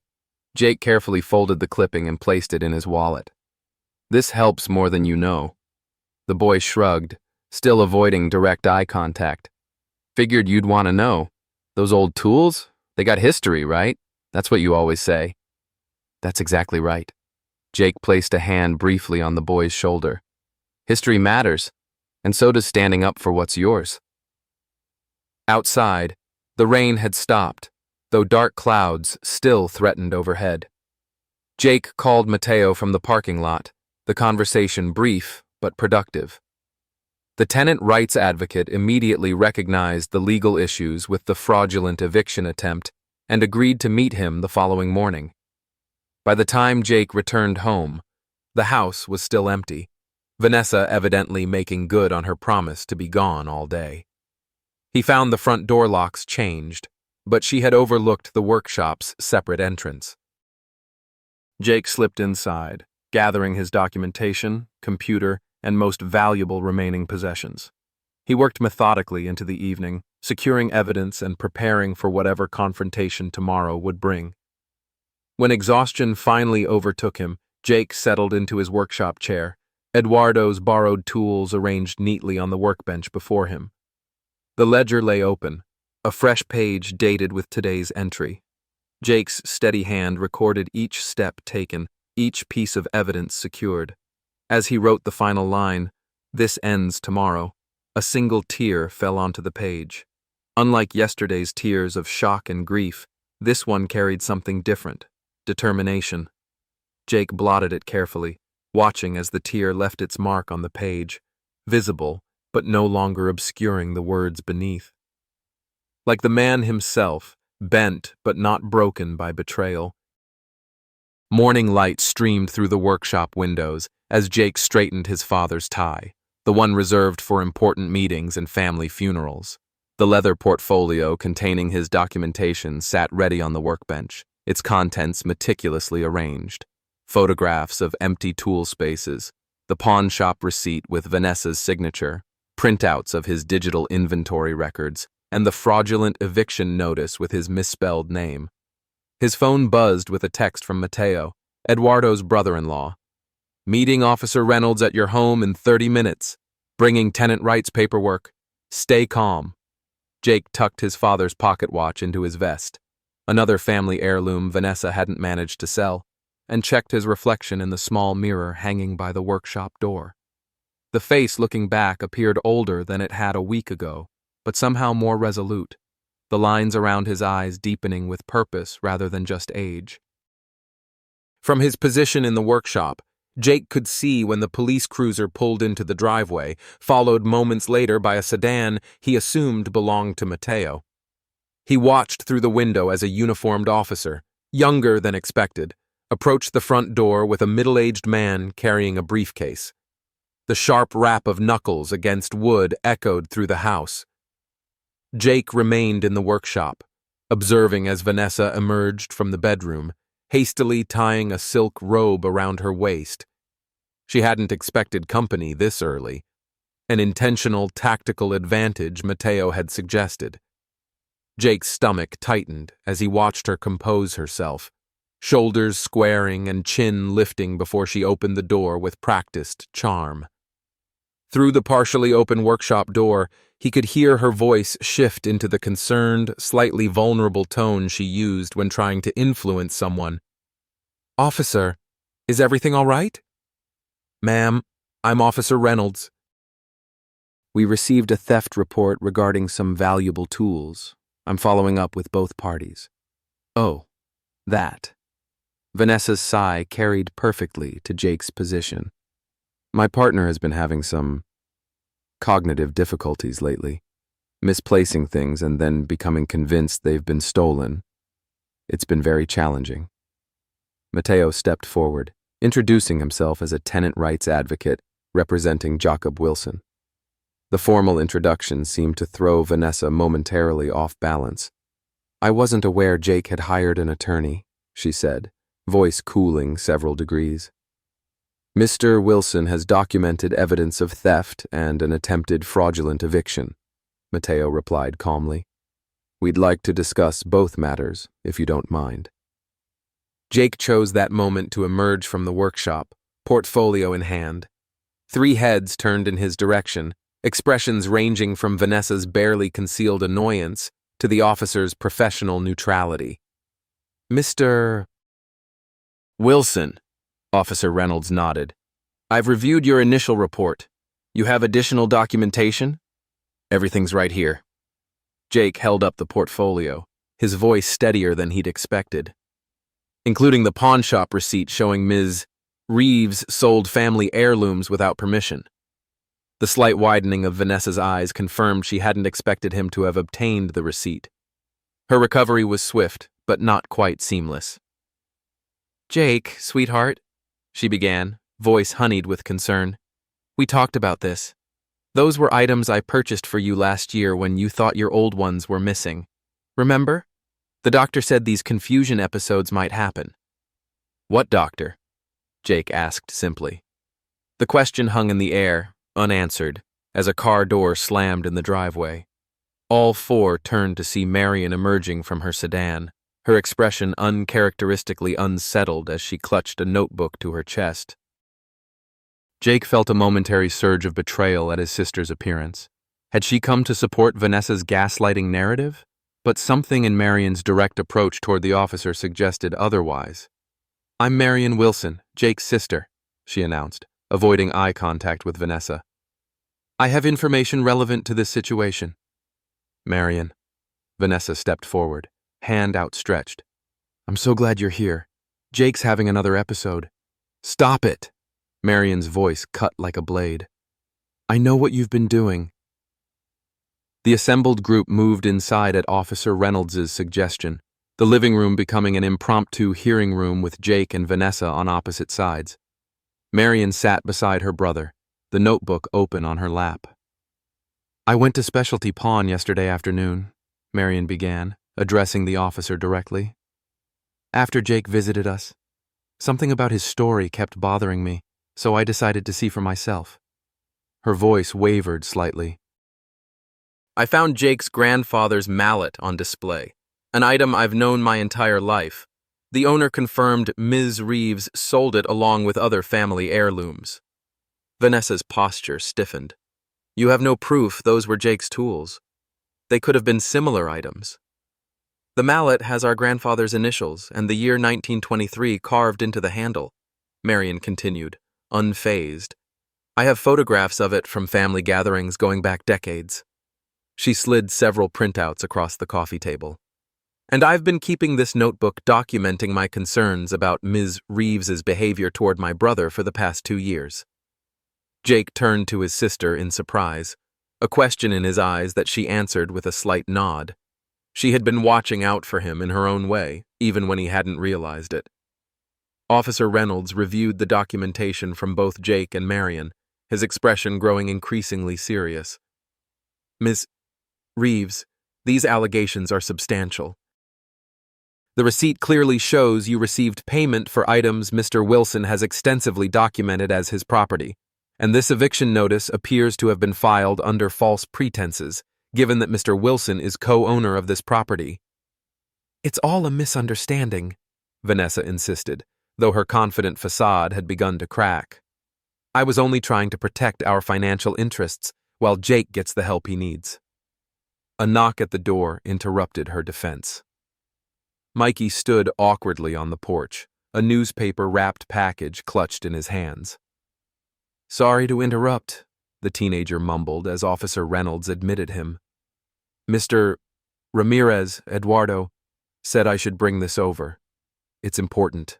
Jake carefully folded the clipping and placed it in his wallet. This helps more than you know. The boy shrugged, still avoiding direct eye contact. Figured you'd want to know. Those old tools? They got history, right? That's what you always say. That's exactly right. Jake placed a hand briefly on the boy's shoulder. History matters, and so does standing up for what's yours. Outside, the rain had stopped, though dark clouds still threatened overhead. Jake called Mateo from the parking lot, the conversation brief but productive. The tenant rights advocate immediately recognized the legal issues with the fraudulent eviction attempt and agreed to meet him the following morning. By the time Jake returned home, the house was still empty, Vanessa evidently making good on her promise to be gone all day. He found the front door locks changed, but she had overlooked the workshop's separate entrance. Jake slipped inside, gathering his documentation, computer, and most valuable remaining possessions. He worked methodically into the evening, securing evidence and preparing for whatever confrontation tomorrow would bring. When exhaustion finally overtook him, Jake settled into his workshop chair, Eduardo's borrowed tools arranged neatly on the workbench before him. The ledger lay open, a fresh page dated with today's entry. Jake's steady hand recorded each step taken, each piece of evidence secured. As he wrote the final line, "This ends tomorrow," a single tear fell onto the page. Unlike yesterday's tears of shock and grief, this one carried something different: determination. Jake blotted it carefully, watching as the tear left its mark on the page, visible but no longer obscuring the words beneath. Like the man himself, bent but not broken by betrayal. Morning light streamed through the workshop windows as Jake straightened his father's tie, the one reserved for important meetings and family funerals. The leather portfolio containing his documentation sat ready on the workbench, its contents meticulously arranged. Photographs of empty tool spaces, the pawn shop receipt with Vanessa's signature, printouts of his digital inventory records, and the fraudulent eviction notice with his misspelled name. His phone buzzed with a text from Mateo, Eduardo's brother-in-law. "Meeting Officer Reynolds at your home in 30 minutes. Bringing tenant rights paperwork. Stay calm." Jake tucked his father's pocket watch into his vest, another family heirloom Vanessa hadn't managed to sell, and checked his reflection in the small mirror hanging by the workshop door. The face looking back appeared older than it had a week ago, but somehow more resolute, the lines around his eyes deepening with purpose rather than just age. From his position in the workshop, Jake could see when the police cruiser pulled into the driveway, followed moments later by a sedan he assumed belonged to Mateo. He watched through the window as a uniformed officer, younger than expected, approached the front door with a middle-aged man carrying a briefcase. The sharp rap of knuckles against wood echoed through the house. Jake remained in the workshop, observing as Vanessa emerged from the bedroom, hastily tying a silk robe around her waist. She hadn't expected company this early, an intentional tactical advantage Mateo had suggested. Jake's stomach tightened as he watched her compose herself, shoulders squaring and chin lifting before she opened the door with practiced charm. Through the partially open workshop door, he could hear her voice shift into the concerned, slightly vulnerable tone she used when trying to influence someone. "Officer, is everything all right?" "Ma'am, I'm Officer Reynolds. We received a theft report regarding some valuable tools. I'm following up with both parties." "Oh, that." Vanessa's sigh carried perfectly to Jake's position. "My partner has been having some cognitive difficulties lately, misplacing things and then becoming convinced they've been stolen. It's been very challenging." Mateo stepped forward, introducing himself as a tenant rights advocate representing Jacob Wilson. The formal introduction seemed to throw Vanessa momentarily off balance. "I wasn't aware Jake had hired an attorney," she said, voice cooling several degrees. "Mr. Wilson has documented evidence of theft and an attempted fraudulent eviction," Mateo replied calmly. "We'd like to discuss both matters, if you don't mind." Jake chose that moment to emerge from the workshop, portfolio in hand. 3 heads turned in his direction, expressions ranging from Vanessa's barely concealed annoyance to the officer's professional neutrality. Mr. Wilson, Officer Reynolds nodded. I've reviewed your initial report. You have additional documentation? Everything's right here. Jake held up the portfolio, his voice steadier than he'd expected. Including the pawnshop receipt showing Ms. Reeves sold family heirlooms without permission. The slight widening of Vanessa's eyes confirmed she hadn't expected him to have obtained the receipt. Her recovery was swift, but not quite seamless. Jake, sweetheart, she began, voice honeyed with concern. We talked about this. Those were items I purchased for you last year when you thought your old ones were missing. Remember? The doctor said these confusion episodes might happen. What doctor? Jake asked simply. The question hung in the air, unanswered, as a car door slammed in the driveway. All four turned to see Marion emerging from her sedan, her expression uncharacteristically unsettled as she clutched a notebook to her chest. Jake felt a momentary surge of betrayal at his sister's appearance. Had she come to support Vanessa's gaslighting narrative? But something in Marion's direct approach toward the officer suggested otherwise. I'm Marion Wilson, Jake's sister, she announced, avoiding eye contact with Vanessa. I have information relevant to this situation. Marion. Vanessa stepped forward, hand outstretched. I'm so glad you're here. Jake's having another episode. Stop it! Marion's voice cut like a blade. I know what you've been doing. The assembled group moved inside at Officer Reynolds' suggestion, the living room becoming an impromptu hearing room with Jake and Vanessa on opposite sides. Marion sat beside her brother, the notebook open on her lap. I went to Specialty Pawn yesterday afternoon, Marion began, addressing the officer directly. After Jake visited us, something about his story kept bothering me, so I decided to see for myself. Her voice wavered slightly. I found Jake's grandfather's mallet on display, an item I've known my entire life. The owner confirmed Ms. Reeves sold it along with other family heirlooms. Vanessa's posture stiffened. You have no proof those were Jake's tools. They could have been similar items. The mallet has our grandfather's initials and the year 1923 carved into the handle, Marion continued, unfazed. I have photographs of it from family gatherings going back decades. She slid several printouts across the coffee table. And I've been keeping this notebook documenting my concerns about Ms. Reeves's behavior toward my brother for the past 2 years. Jake turned to his sister in surprise, a question in his eyes that she answered with a slight nod. She had been watching out for him in her own way, even when he hadn't realized it. Officer Reynolds reviewed the documentation from both Jake and Marion, his expression growing increasingly serious. Ms. Reeves, these allegations are substantial. The receipt clearly shows you received payment for items Mr. Wilson has extensively documented as his property, and this eviction notice appears to have been filed under false pretenses, given that Mr. Wilson is co-owner of this property. It's all a misunderstanding, Vanessa insisted, though her confident facade had begun to crack. I was only trying to protect our financial interests while Jake gets the help he needs. A knock at the door interrupted her defense. Mikey stood awkwardly on the porch, a newspaper-wrapped package clutched in his hands. Sorry to interrupt, the teenager mumbled as Officer Reynolds admitted him. Mr. Ramirez, Eduardo, said I should bring this over. It's important.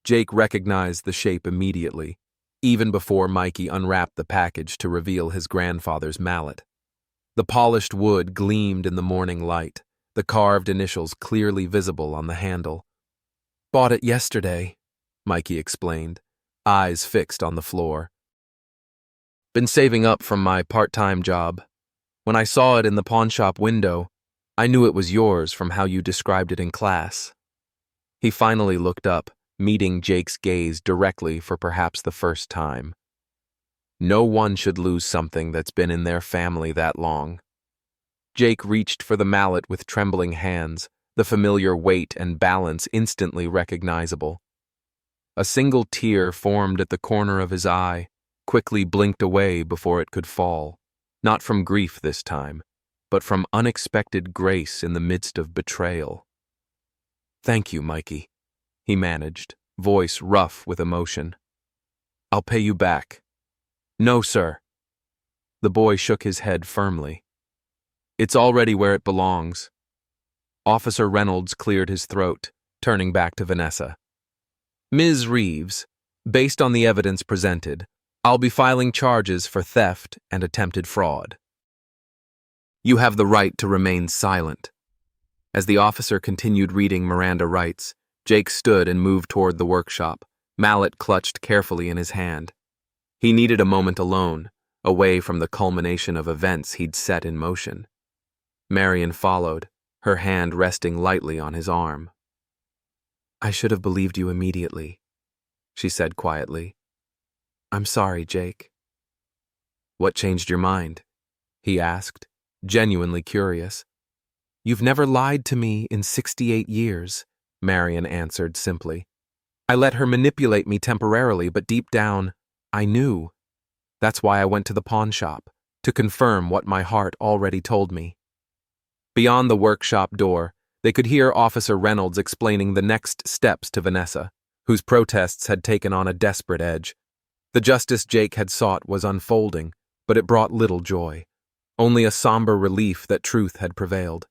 Jake recognized the shape immediately, even before Mikey unwrapped the package to reveal his grandfather's mallet. The polished wood gleamed in the morning light, the carved initials clearly visible on the handle. Bought it yesterday, Mikey explained, eyes fixed on the floor. Been saving up from my part-time job. When I saw it in the pawnshop window, I knew it was yours from how you described it in class. He finally looked up, meeting Jake's gaze directly for perhaps the first time. No one should lose something that's been in their family that long. Jake reached for the mallet with trembling hands, the familiar weight and balance instantly recognizable. A single tear formed at the corner of his eye, quickly blinked away before it could fall, not from grief this time, but from unexpected grace in the midst of betrayal. Thank you, Mikey, he managed, voice rough with emotion. I'll pay you back. No, sir. The boy shook his head firmly. It's already where it belongs. Officer Reynolds cleared his throat, turning back to Vanessa. Ms. Reeves, based on the evidence presented, I'll be filing charges for theft and attempted fraud. You have the right to remain silent. As the officer continued reading Miranda rights, Jake stood and moved toward the workshop, mallet clutched carefully in his hand. He needed a moment alone, away from the culmination of events he'd set in motion. Marion followed, her hand resting lightly on his arm. I should have believed you immediately, she said quietly. I'm sorry, Jake. What changed your mind? He asked, genuinely curious. You've never lied to me in 68 years, Marion answered simply. I let her manipulate me temporarily, but deep down, I knew. That's why I went to the pawn shop, to confirm what my heart already told me. Beyond the workshop door, they could hear Officer Reynolds explaining the next steps to Vanessa, whose protests had taken on a desperate edge. The justice Jake had sought was unfolding, but it brought little joy, only a somber relief that truth had prevailed.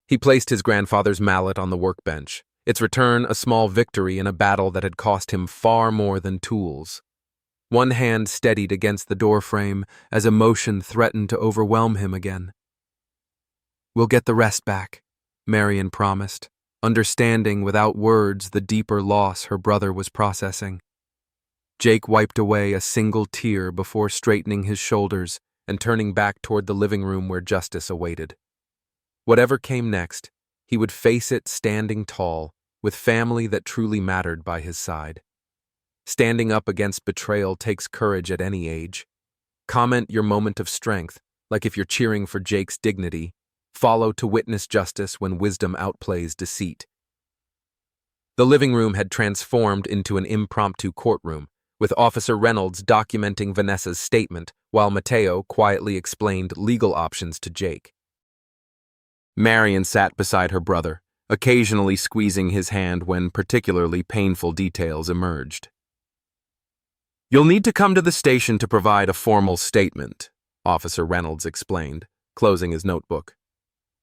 He placed his grandfather's mallet on the workbench, its return a small victory in a battle that had cost him far more than tools. One hand steadied against the doorframe as emotion threatened to overwhelm him again. We'll get the rest back, Marion promised, understanding without words the deeper loss her brother was processing. Jake wiped away a single tear before straightening his shoulders and turning back toward the living room where justice awaited. Whatever came next, he would face it standing tall, with family that truly mattered by his side. Standing up against betrayal takes courage at any age. Comment your moment of strength, like if you're cheering for Jake's dignity. Follow to witness justice when wisdom outplays deceit. The living room had transformed into an impromptu courtroom, with Officer Reynolds documenting Vanessa's statement while Mateo quietly explained legal options to Jake. Marion sat beside her brother, occasionally squeezing his hand when particularly painful details emerged. You'll need to come to the station to provide a formal statement, Officer Reynolds explained, closing his notebook.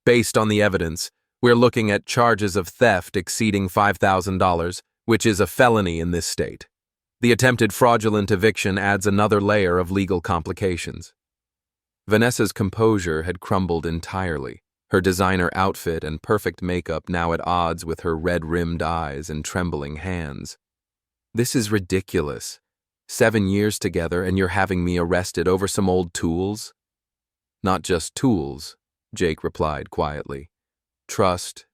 Based on the evidence, we're looking at charges of theft exceeding $5,000, which is a felony in this state. The attempted fraudulent eviction adds another layer of legal complications. Vanessa's composure had crumbled entirely, her designer outfit and perfect makeup now at odds with her red-rimmed eyes and trembling hands. This is ridiculous. 7 years together and you're having me arrested over some old tools? Not just tools, Jake replied quietly. Trust,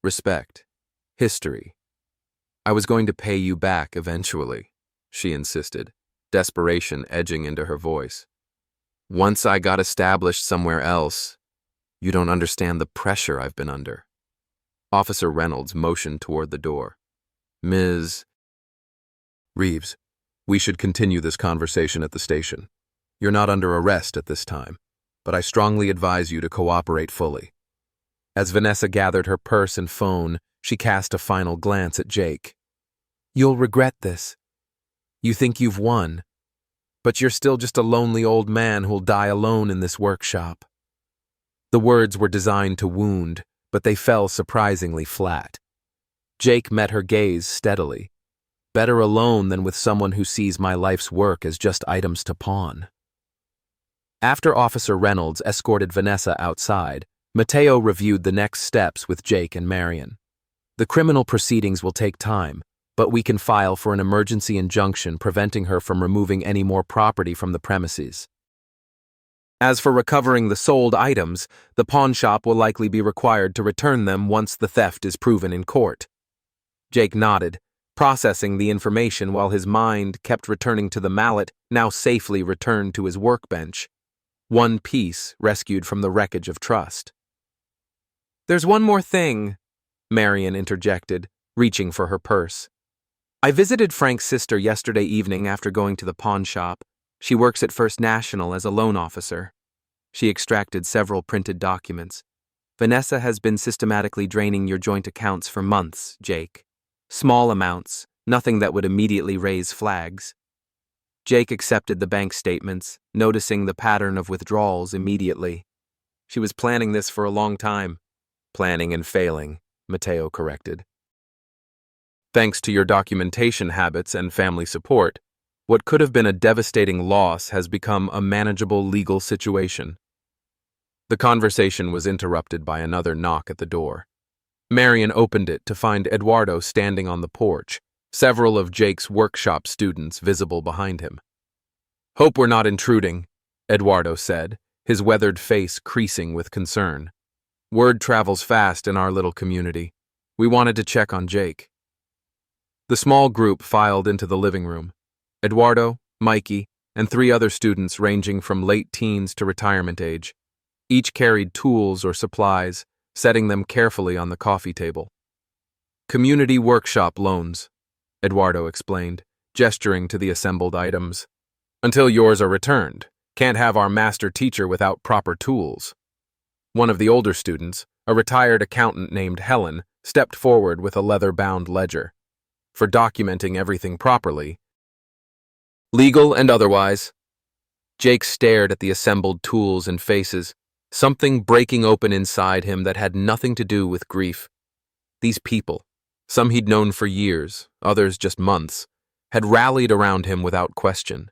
respect, history. I was going to pay you back eventually, she insisted, desperation edging into her voice. Once I got established somewhere else, you don't understand the pressure I've been under. Officer Reynolds motioned toward the door. Ms. Reeves, we should continue this conversation at the station. You're not under arrest at this time, but I strongly advise you to cooperate fully. As Vanessa gathered her purse and phone, she cast a final glance at Jake. You'll regret this. You think you've won, but you're still just a lonely old man who'll die alone in this workshop. The words were designed to wound, but they fell surprisingly flat. Jake met her gaze steadily. Better alone than with someone who sees my life's work as just items to pawn. After Officer Reynolds escorted Vanessa outside, Mateo reviewed the next steps with Jake and Marion. The criminal proceedings will take time, but we can file for an emergency injunction preventing her from removing any more property from the premises. As for recovering the sold items, the pawn shop will likely be required to return them once the theft is proven in court. Jake nodded, processing the information while his mind kept returning to the mallet, now safely returned to his workbench. One piece rescued from the wreckage of trust. There's one more thing, Marion interjected, reaching for her purse. I visited Frank's sister yesterday evening after going to the pawn shop. She works at First National as a loan officer. She extracted several printed documents. Vanessa has been systematically draining your joint accounts for months, Jake. Small amounts, nothing that would immediately raise flags. Jake accepted the bank statements, noticing the pattern of withdrawals immediately. She was planning this for a long time. Planning and failing, Mateo corrected. Thanks to your documentation habits and family support, what could have been a devastating loss has become a manageable legal situation. The conversation was interrupted by another knock at the door. Marian opened it to find Eduardo standing on the porch, several of Jake's workshop students visible behind him. "Hope we're not intruding," Eduardo said, his weathered face creasing with concern. "Word travels fast in our little community. We wanted to check on Jake." The small group filed into the living room. Eduardo, Mikey, and 3 other students ranging from late teens to retirement age. Each carried tools or supplies, setting them carefully on the coffee table. "Community workshop loans," Eduardo explained, gesturing to the assembled items. "Until yours are returned. Can't have our master teacher without proper tools." One of the older students, a retired accountant named Helen, stepped forward with a leather-bound ledger. "For documenting everything properly, legal and otherwise." Jake stared at the assembled tools and faces, something breaking open inside him that had nothing to do with grief. These people, some he'd known for years, others just months, had rallied around him without question.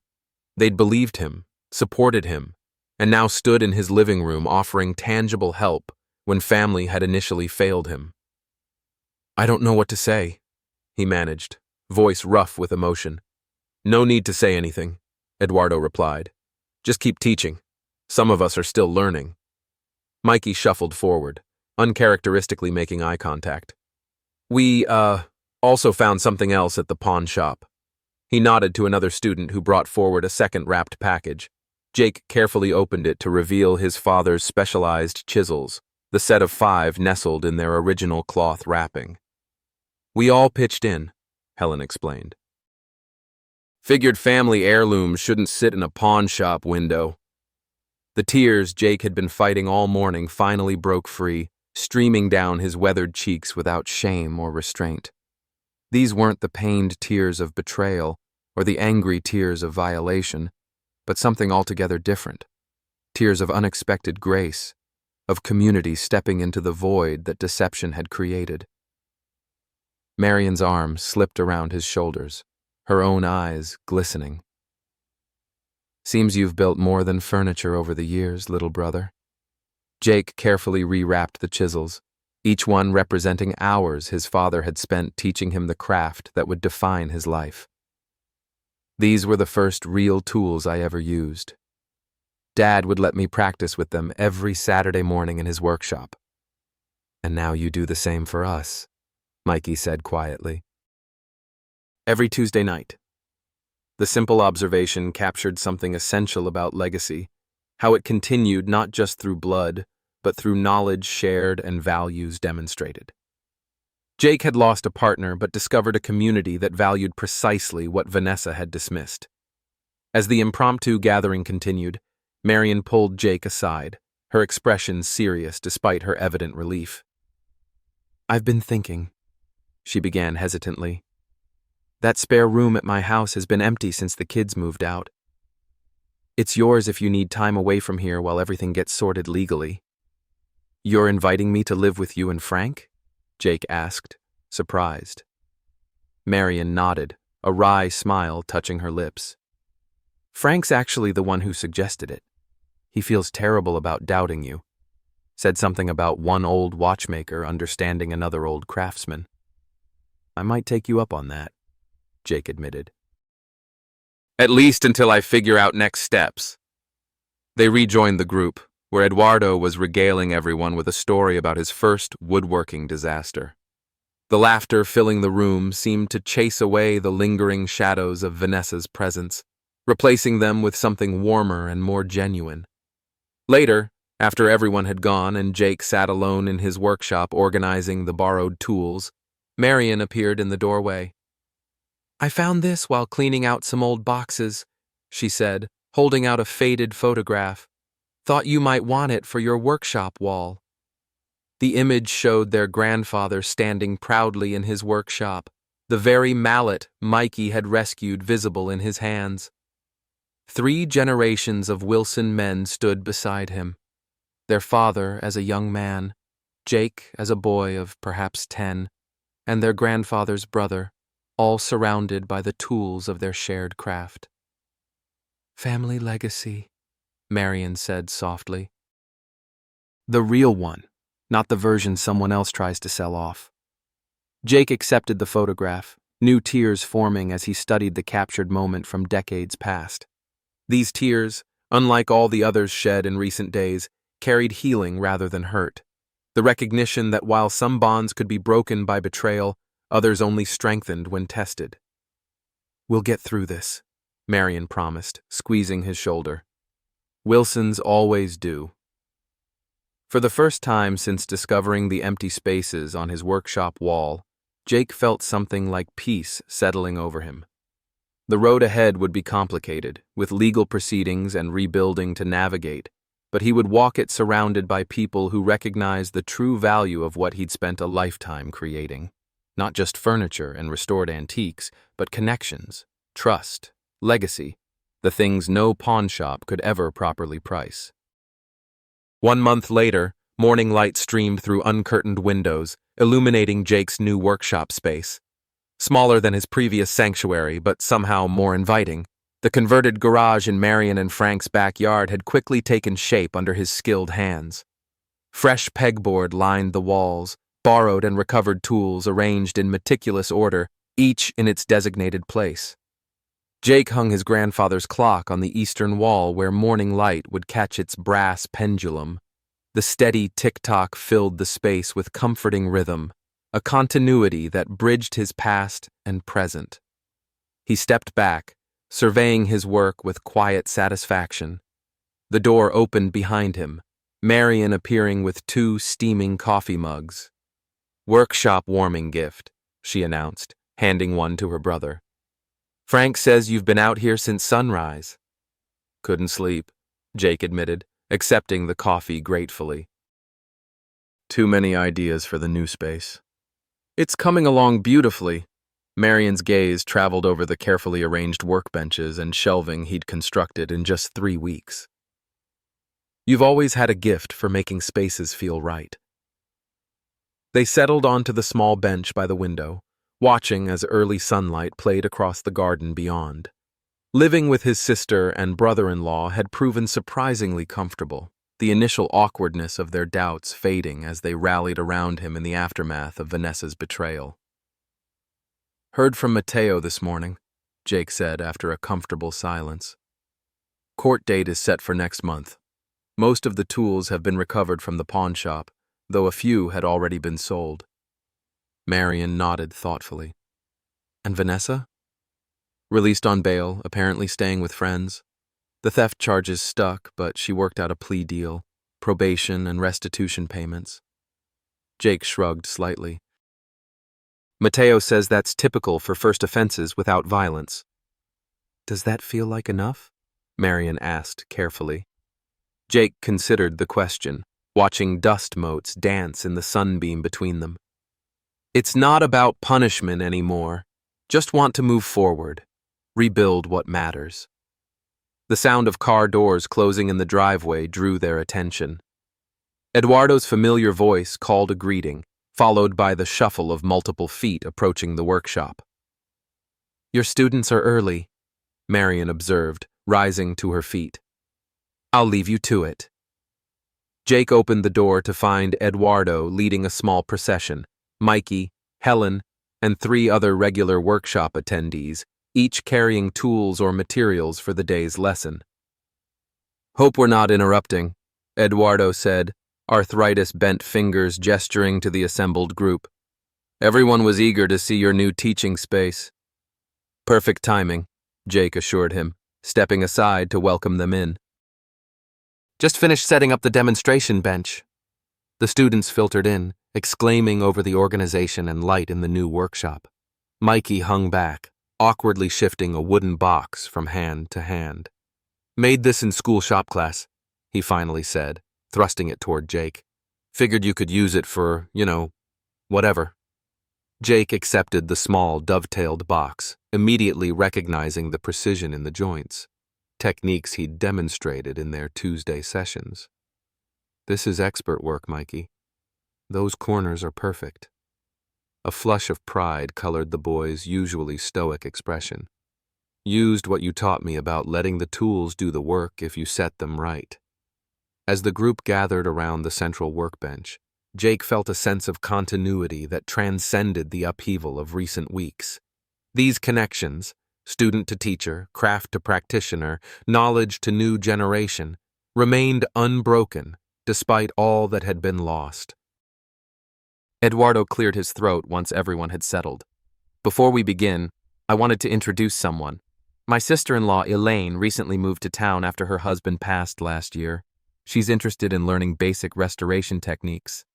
They'd believed him, supported him, and now stood in his living room offering tangible help when family had initially failed him. "I don't know what to say," he managed, voice rough with emotion. "No need to say anything," Eduardo replied. "Just keep teaching. Some of us are still learning." Mikey shuffled forward, uncharacteristically making eye contact. "We, also found something else at the pawn shop." He nodded to another student who brought forward a second wrapped package. Jake carefully opened it to reveal his father's specialized chisels, the set of 5 nestled in their original cloth wrapping. "We all pitched in," Helen explained. "Figured family heirlooms shouldn't sit in a pawn shop window." The tears Jake had been fighting all morning finally broke free, streaming down his weathered cheeks without shame or restraint. These weren't the pained tears of betrayal or the angry tears of violation, but something altogether different. Tears of unexpected grace, of community stepping into the void that deception had created. Marian's arm slipped around his shoulders, her own eyes glistening. "Seems you've built more than furniture over the years, little brother." Jake carefully rewrapped the chisels, each one representing hours his father had spent teaching him the craft that would define his life. "These were the first real tools I ever used. Dad would let me practice with them every Saturday morning in his workshop. And now you do the same for us," Mikey said quietly. "Every Tuesday night." The simple observation captured something essential about legacy, how it continued not just through blood, but through knowledge shared and values demonstrated. Jake had lost a partner but discovered a community that valued precisely what Vanessa had dismissed. As the impromptu gathering continued, Marian pulled Jake aside, her expression serious despite her evident relief. "I've been thinking," she began hesitantly. "That spare room at my house has been empty since the kids moved out. It's yours if you need time away from here while everything gets sorted legally." "You're inviting me to live with you and Frank?" Jake asked, surprised. Marian nodded, a wry smile touching her lips. "Frank's actually the one who suggested it. He feels terrible about doubting you. Said something about one old watchmaker understanding another old craftsman." "I might take you up on that," Jake admitted. "At least until I figure out next steps." They rejoined the group, where Eduardo was regaling everyone with a story about his first woodworking disaster. The laughter filling the room seemed to chase away the lingering shadows of Vanessa's presence, replacing them with something warmer and more genuine. Later, after everyone had gone and Jake sat alone in his workshop organizing the borrowed tools, Marian appeared in the doorway. "I found this while cleaning out some old boxes," she said, holding out a faded photograph. "Thought you might want it for your workshop wall." The image showed their grandfather standing proudly in his workshop, the very mallet Mikey had rescued visible in his hands. 3 generations of Wilson men stood beside him. Their father as a young man, Jake as a boy of perhaps 10, and their grandfather's brother, all surrounded by the tools of their shared craft. "Family legacy," Marion said softly. "The real one, not the version someone else tries to sell off." Jake accepted the photograph, new tears forming as he studied the captured moment from decades past. These tears, unlike all the others shed in recent days, carried healing rather than hurt. The recognition that while some bonds could be broken by betrayal, others only strengthened when tested. "We'll get through this," Marion promised, squeezing his shoulder. "Wilsons always do." For the first time since discovering the empty spaces on his workshop wall, Jake felt something like peace settling over him. The road ahead would be complicated, with legal proceedings and rebuilding to navigate, but he would walk it surrounded by people who recognized the true value of what he'd spent a lifetime creating. Not just furniture and restored antiques, but connections, trust, legacy, the things no pawnshop could ever properly price. 1 month later, morning light streamed through uncurtained windows, illuminating Jake's new workshop space. Smaller than his previous sanctuary, but somehow more inviting, the converted garage in Marion and Frank's backyard had quickly taken shape under his skilled hands. Fresh pegboard lined the walls, borrowed and recovered tools arranged in meticulous order, each in its designated place. Jake hung his grandfather's clock on the eastern wall where morning light would catch its brass pendulum. The steady tick-tock filled the space with comforting rhythm, a continuity that bridged his past and present. He stepped back, surveying his work with quiet satisfaction. The door opened behind him, Marion appearing with 2 steaming coffee mugs. "Workshop warming gift," she announced, handing one to her brother. "Frank says you've been out here since sunrise." "Couldn't sleep," Jake admitted, accepting the coffee gratefully. "Too many ideas for the new space." "It's coming along beautifully." Marion's gaze traveled over the carefully arranged workbenches and shelving he'd constructed in just 3 weeks. "You've always had a gift for making spaces feel right." They settled onto the small bench by the window, watching as early sunlight played across the garden beyond. Living with his sister and brother-in-law had proven surprisingly comfortable, the initial awkwardness of their doubts fading as they rallied around him in the aftermath of Vanessa's betrayal. "Heard from Mateo this morning," Jake said after a comfortable silence. "Court date is set for next month. Most of the tools have been recovered from the pawn shop, though a few had already been sold." Marion nodded thoughtfully. "And Vanessa?" "Released on bail, apparently staying with friends. The theft charges stuck, but she worked out a plea deal, probation and restitution payments." Jake shrugged slightly. "Mateo says that's typical for first offenses without violence." "Does that feel like enough?" Marion asked carefully. Jake considered the question, watching dust motes dance in the sunbeam between them. "It's not about punishment anymore. Just want to move forward, rebuild what matters." The sound of car doors closing in the driveway drew their attention. Eduardo's familiar voice called a greeting, followed by the shuffle of multiple feet approaching the workshop. "Your students are early," Marion observed, rising to her feet. "I'll leave you to it." Jake opened the door to find Eduardo leading a small procession, Mikey, Helen, and 3 other regular workshop attendees, each carrying tools or materials for the day's lesson. "Hope we're not interrupting," Eduardo said, arthritis-bent fingers gesturing to the assembled group. "Everyone was eager to see your new teaching space." "Perfect timing," Jake assured him, stepping aside to welcome them in. "Just finished setting up the demonstration bench." The students filtered in, exclaiming over the organization and light in the new workshop. Mikey hung back, awkwardly shifting a wooden box from hand to hand. "Made this in school shop class," he finally said, thrusting it toward Jake. Figured you could use it for, whatever. Jake accepted the small, dovetailed box, immediately recognizing the precision in the joints, techniques he'd demonstrated in their Tuesday sessions. This is expert work, Mikey. Those corners are perfect. A flush of pride colored the boy's usually stoic expression. Used what you taught me about letting the tools do the work if you set them right. As the group gathered around the central workbench, Jake felt a sense of continuity that transcended the upheaval of recent weeks. These connections, student to teacher, craft to practitioner, knowledge to new generation, remained unbroken despite all that had been lost. Eduardo cleared his throat once everyone had settled. Before we begin, I wanted to introduce someone. My sister-in-law, Elaine, recently moved to town after her husband passed last year. She's interested in learning basic restoration techniques.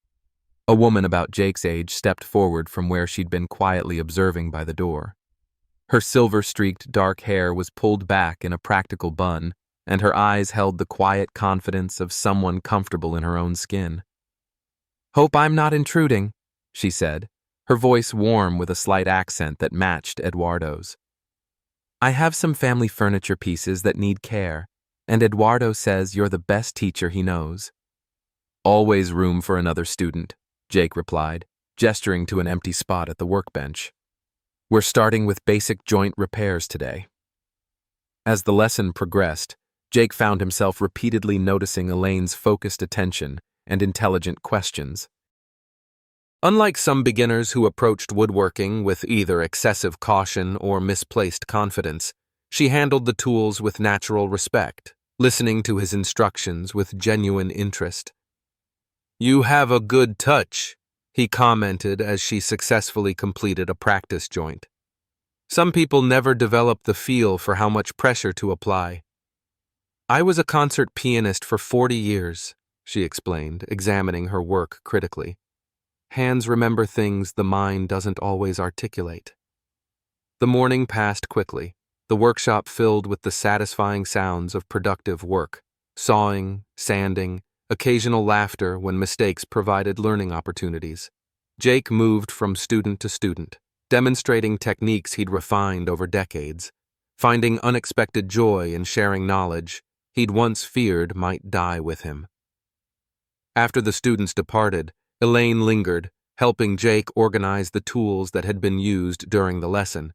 A woman about Jake's age stepped forward from where she'd been quietly observing by the door. Her silver-streaked dark hair was pulled back in a practical bun, and her eyes held the quiet confidence of someone comfortable in her own skin. "Hope I'm not intruding," she said, her voice warm with a slight accent that matched Eduardo's. "I have some family furniture pieces that need care, and Eduardo says you're the best teacher he knows." "Always room for another student," Jake replied, gesturing to an empty spot at the workbench. "We're starting with basic joint repairs today." As the lesson progressed, Jake found himself repeatedly noticing Elaine's focused attention and intelligent questions. Unlike some beginners who approached woodworking with either excessive caution or misplaced confidence, she handled the tools with natural respect, listening to his instructions with genuine interest. "You have a good touch," he commented as she successfully completed a practice joint. "Some people never develop the feel for how much pressure to apply." "I was a concert pianist for 40 years, she explained, examining her work critically. "Hands remember things the mind doesn't always articulate." The morning passed quickly, the workshop filled with the satisfying sounds of productive work, sawing, sanding, occasional laughter when mistakes provided learning opportunities. Jake moved from student to student, demonstrating techniques he'd refined over decades, finding unexpected joy in sharing knowledge he'd once feared might die with him. After the students departed, Elaine lingered, helping Jake organize the tools that had been used during the lesson.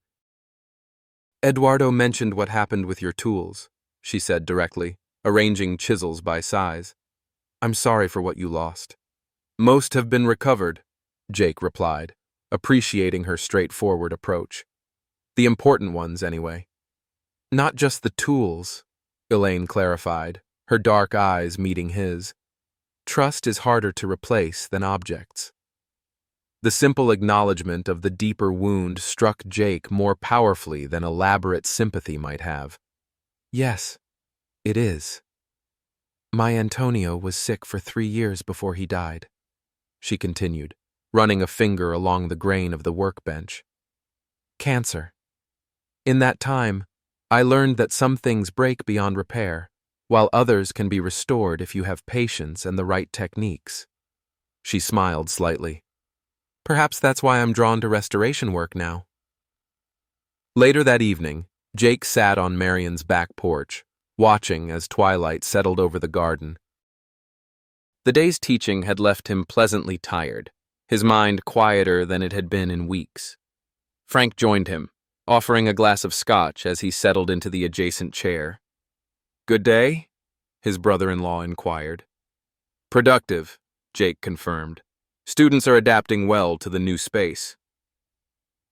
"Eduardo mentioned what happened with your tools," she said directly, arranging chisels by size. "I'm sorry for what you lost." "Most have been recovered," Jake replied, appreciating her straightforward approach. "The important ones, anyway." "Not just the tools," Elaine clarified, her dark eyes meeting his. "Trust is harder to replace than objects." The simple acknowledgement of the deeper wound struck Jake more powerfully than elaborate sympathy might have. "Yes, it is. My Antonio was sick for 3 years before he died," she continued, running a finger along the grain of the workbench. "Cancer. In that time, I learned that some things break beyond repair, while others can be restored if you have patience and the right techniques." She smiled slightly. "Perhaps that's why I'm drawn to restoration work now." Later that evening, Jake sat on Marion's back porch, watching as twilight settled over the garden. The day's teaching had left him pleasantly tired, his mind quieter than it had been in weeks. Frank joined him, offering a glass of scotch as he settled into the adjacent chair. "Good day?" his brother-in-law inquired. "Productive," Jake confirmed. "Students are adapting well to the new space."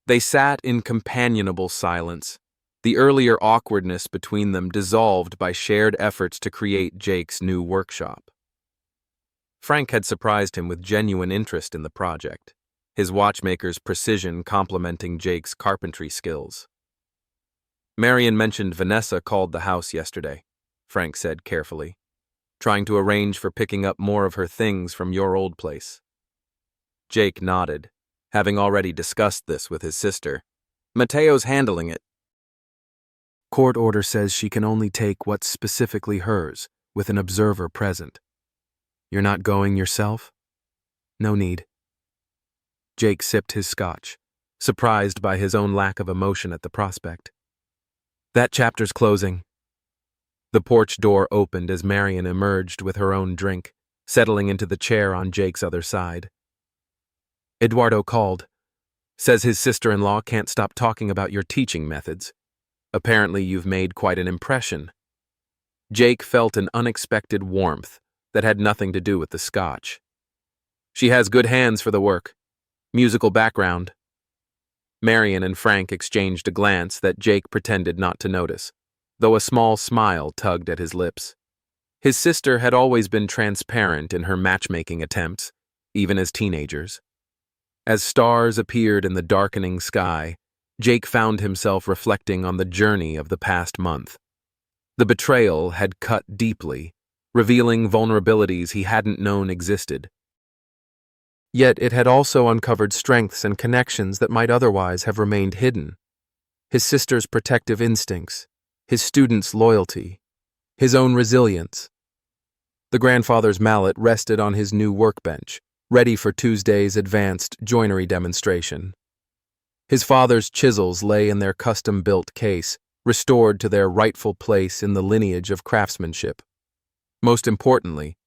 They sat in companionable silence, the earlier awkwardness between them dissolved by shared efforts to create Jake's new workshop. Frank had surprised him with genuine interest in the project, his watchmaker's precision complementing Jake's carpentry skills. "Marion mentioned Vanessa called the house yesterday," Frank said carefully, "trying to arrange for picking up more of her things from your old place." Jake nodded, having already discussed this with his sister. "Mateo's handling it." "Court order says she can only take what's specifically hers, with an observer present. You're not going yourself?" No need. Jake sipped his scotch, surprised by his own lack of emotion at the prospect. That chapter's closing. The porch door opened as Marian emerged with her own drink, settling into the chair on Jake's other side. Eduardo called. Says his sister-in-law can't stop talking about your teaching methods. Apparently you've made quite an impression. Jake felt an unexpected warmth that had nothing to do with the scotch. She has good hands for the work. Musical background. Marian and Frank exchanged a glance that Jake pretended not to notice, though a small smile tugged at his lips. His sister had always been transparent in her matchmaking attempts, even as teenagers. As stars appeared in the darkening sky, Jake found himself reflecting on the journey of the past month. The betrayal had cut deeply, revealing vulnerabilities he hadn't known existed. Yet it had also uncovered strengths and connections that might otherwise have remained hidden. His sister's protective instincts, his student's loyalty, his own resilience. The grandfather's mallet rested on his new workbench, ready for Tuesday's advanced joinery demonstration. His father's chisels lay in their custom-built case, restored to their rightful place in the lineage of craftsmanship. Most importantly,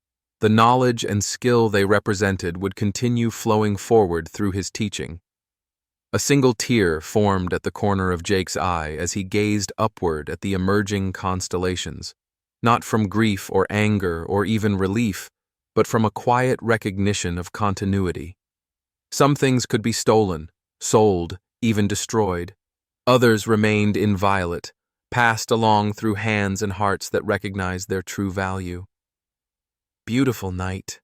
the knowledge and skill they represented would continue flowing forward through his teaching. A single tear formed at the corner of Jake's eye as he gazed upward at the emerging constellations, not from grief or anger or even relief, but from a quiet recognition of continuity. Some things could be stolen, sold, even destroyed. Others remained inviolate, passed along through hands and hearts that recognized their true value. Beautiful night,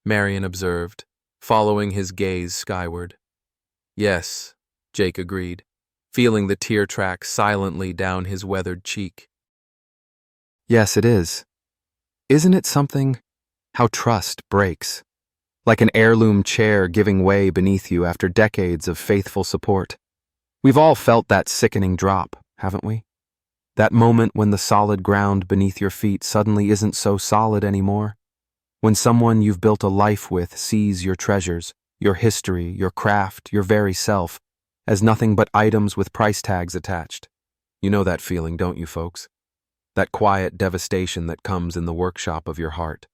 Marian observed, following his gaze skyward. Yes, Jake agreed, feeling the tear track silently down his weathered cheek. Yes, it is. Isn't it something? How trust breaks, like an heirloom chair giving way beneath you after decades of faithful support. We've all felt that sickening drop, haven't we? That moment when the solid ground beneath your feet suddenly isn't so solid anymore. When someone you've built a life with sees your treasures, your history, your craft, your very self, as nothing but items with price tags attached. You know that feeling, don't you, folks? That quiet devastation that comes in the workshop of your heart,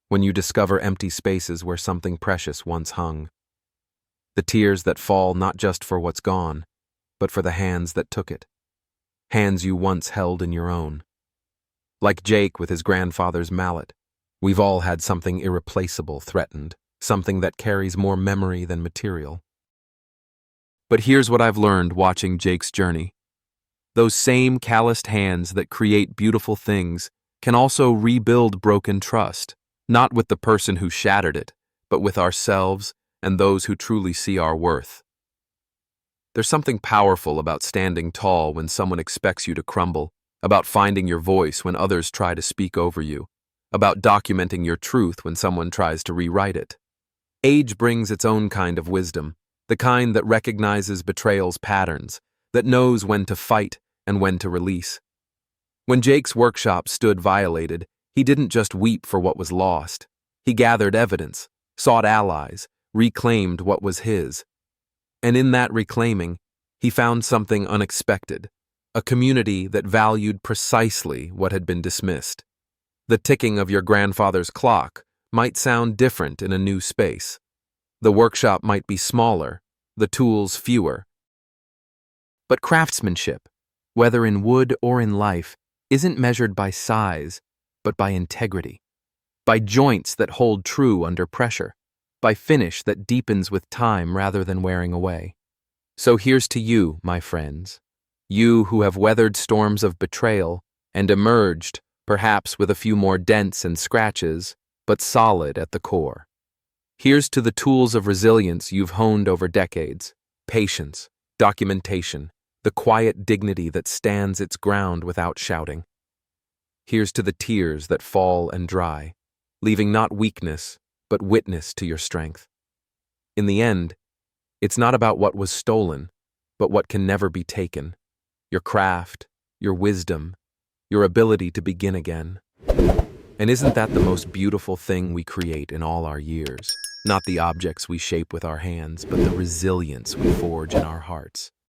when you discover empty spaces where something precious once hung. The tears that fall not just for what's gone, but for the hands that took it. Hands you once held in your own. Like Jake with his grandfather's mallet, we've all had something irreplaceable threatened, something that carries more memory than material. But here's what I've learned watching Jake's journey. Those same calloused hands that create beautiful things can also rebuild broken trust. Not with the person who shattered it, but with ourselves and those who truly see our worth. There's something powerful about standing tall when someone expects you to crumble, about finding your voice when others try to speak over you, about documenting your truth when someone tries to rewrite it. Age brings its own kind of wisdom, the kind that recognizes betrayal's patterns, that knows when to fight and when to release. When Jake's workshop stood violated, he didn't just weep for what was lost. He gathered evidence, sought allies, reclaimed what was his. And in that reclaiming, he found something unexpected, a community that valued precisely what had been dismissed. The ticking of your grandfather's clock might sound different in a new space. The workshop might be smaller, the tools fewer. But craftsmanship, whether in wood or in life, isn't measured by size, but by integrity, by joints that hold true under pressure, by finish that deepens with time rather than wearing away. So here's to you, my friends, you who have weathered storms of betrayal and emerged, perhaps with a few more dents and scratches, but solid at the core. Here's to the tools of resilience you've honed over decades, patience, documentation, the quiet dignity that stands its ground without shouting. Here's to the tears that fall and dry, leaving not weakness, but witness to your strength. In the end, it's not about what was stolen, but what can never be taken. Your craft, your wisdom, your ability to begin again. And isn't that the most beautiful thing we create in all our years? Not the objects we shape with our hands, but the resilience we forge in our hearts.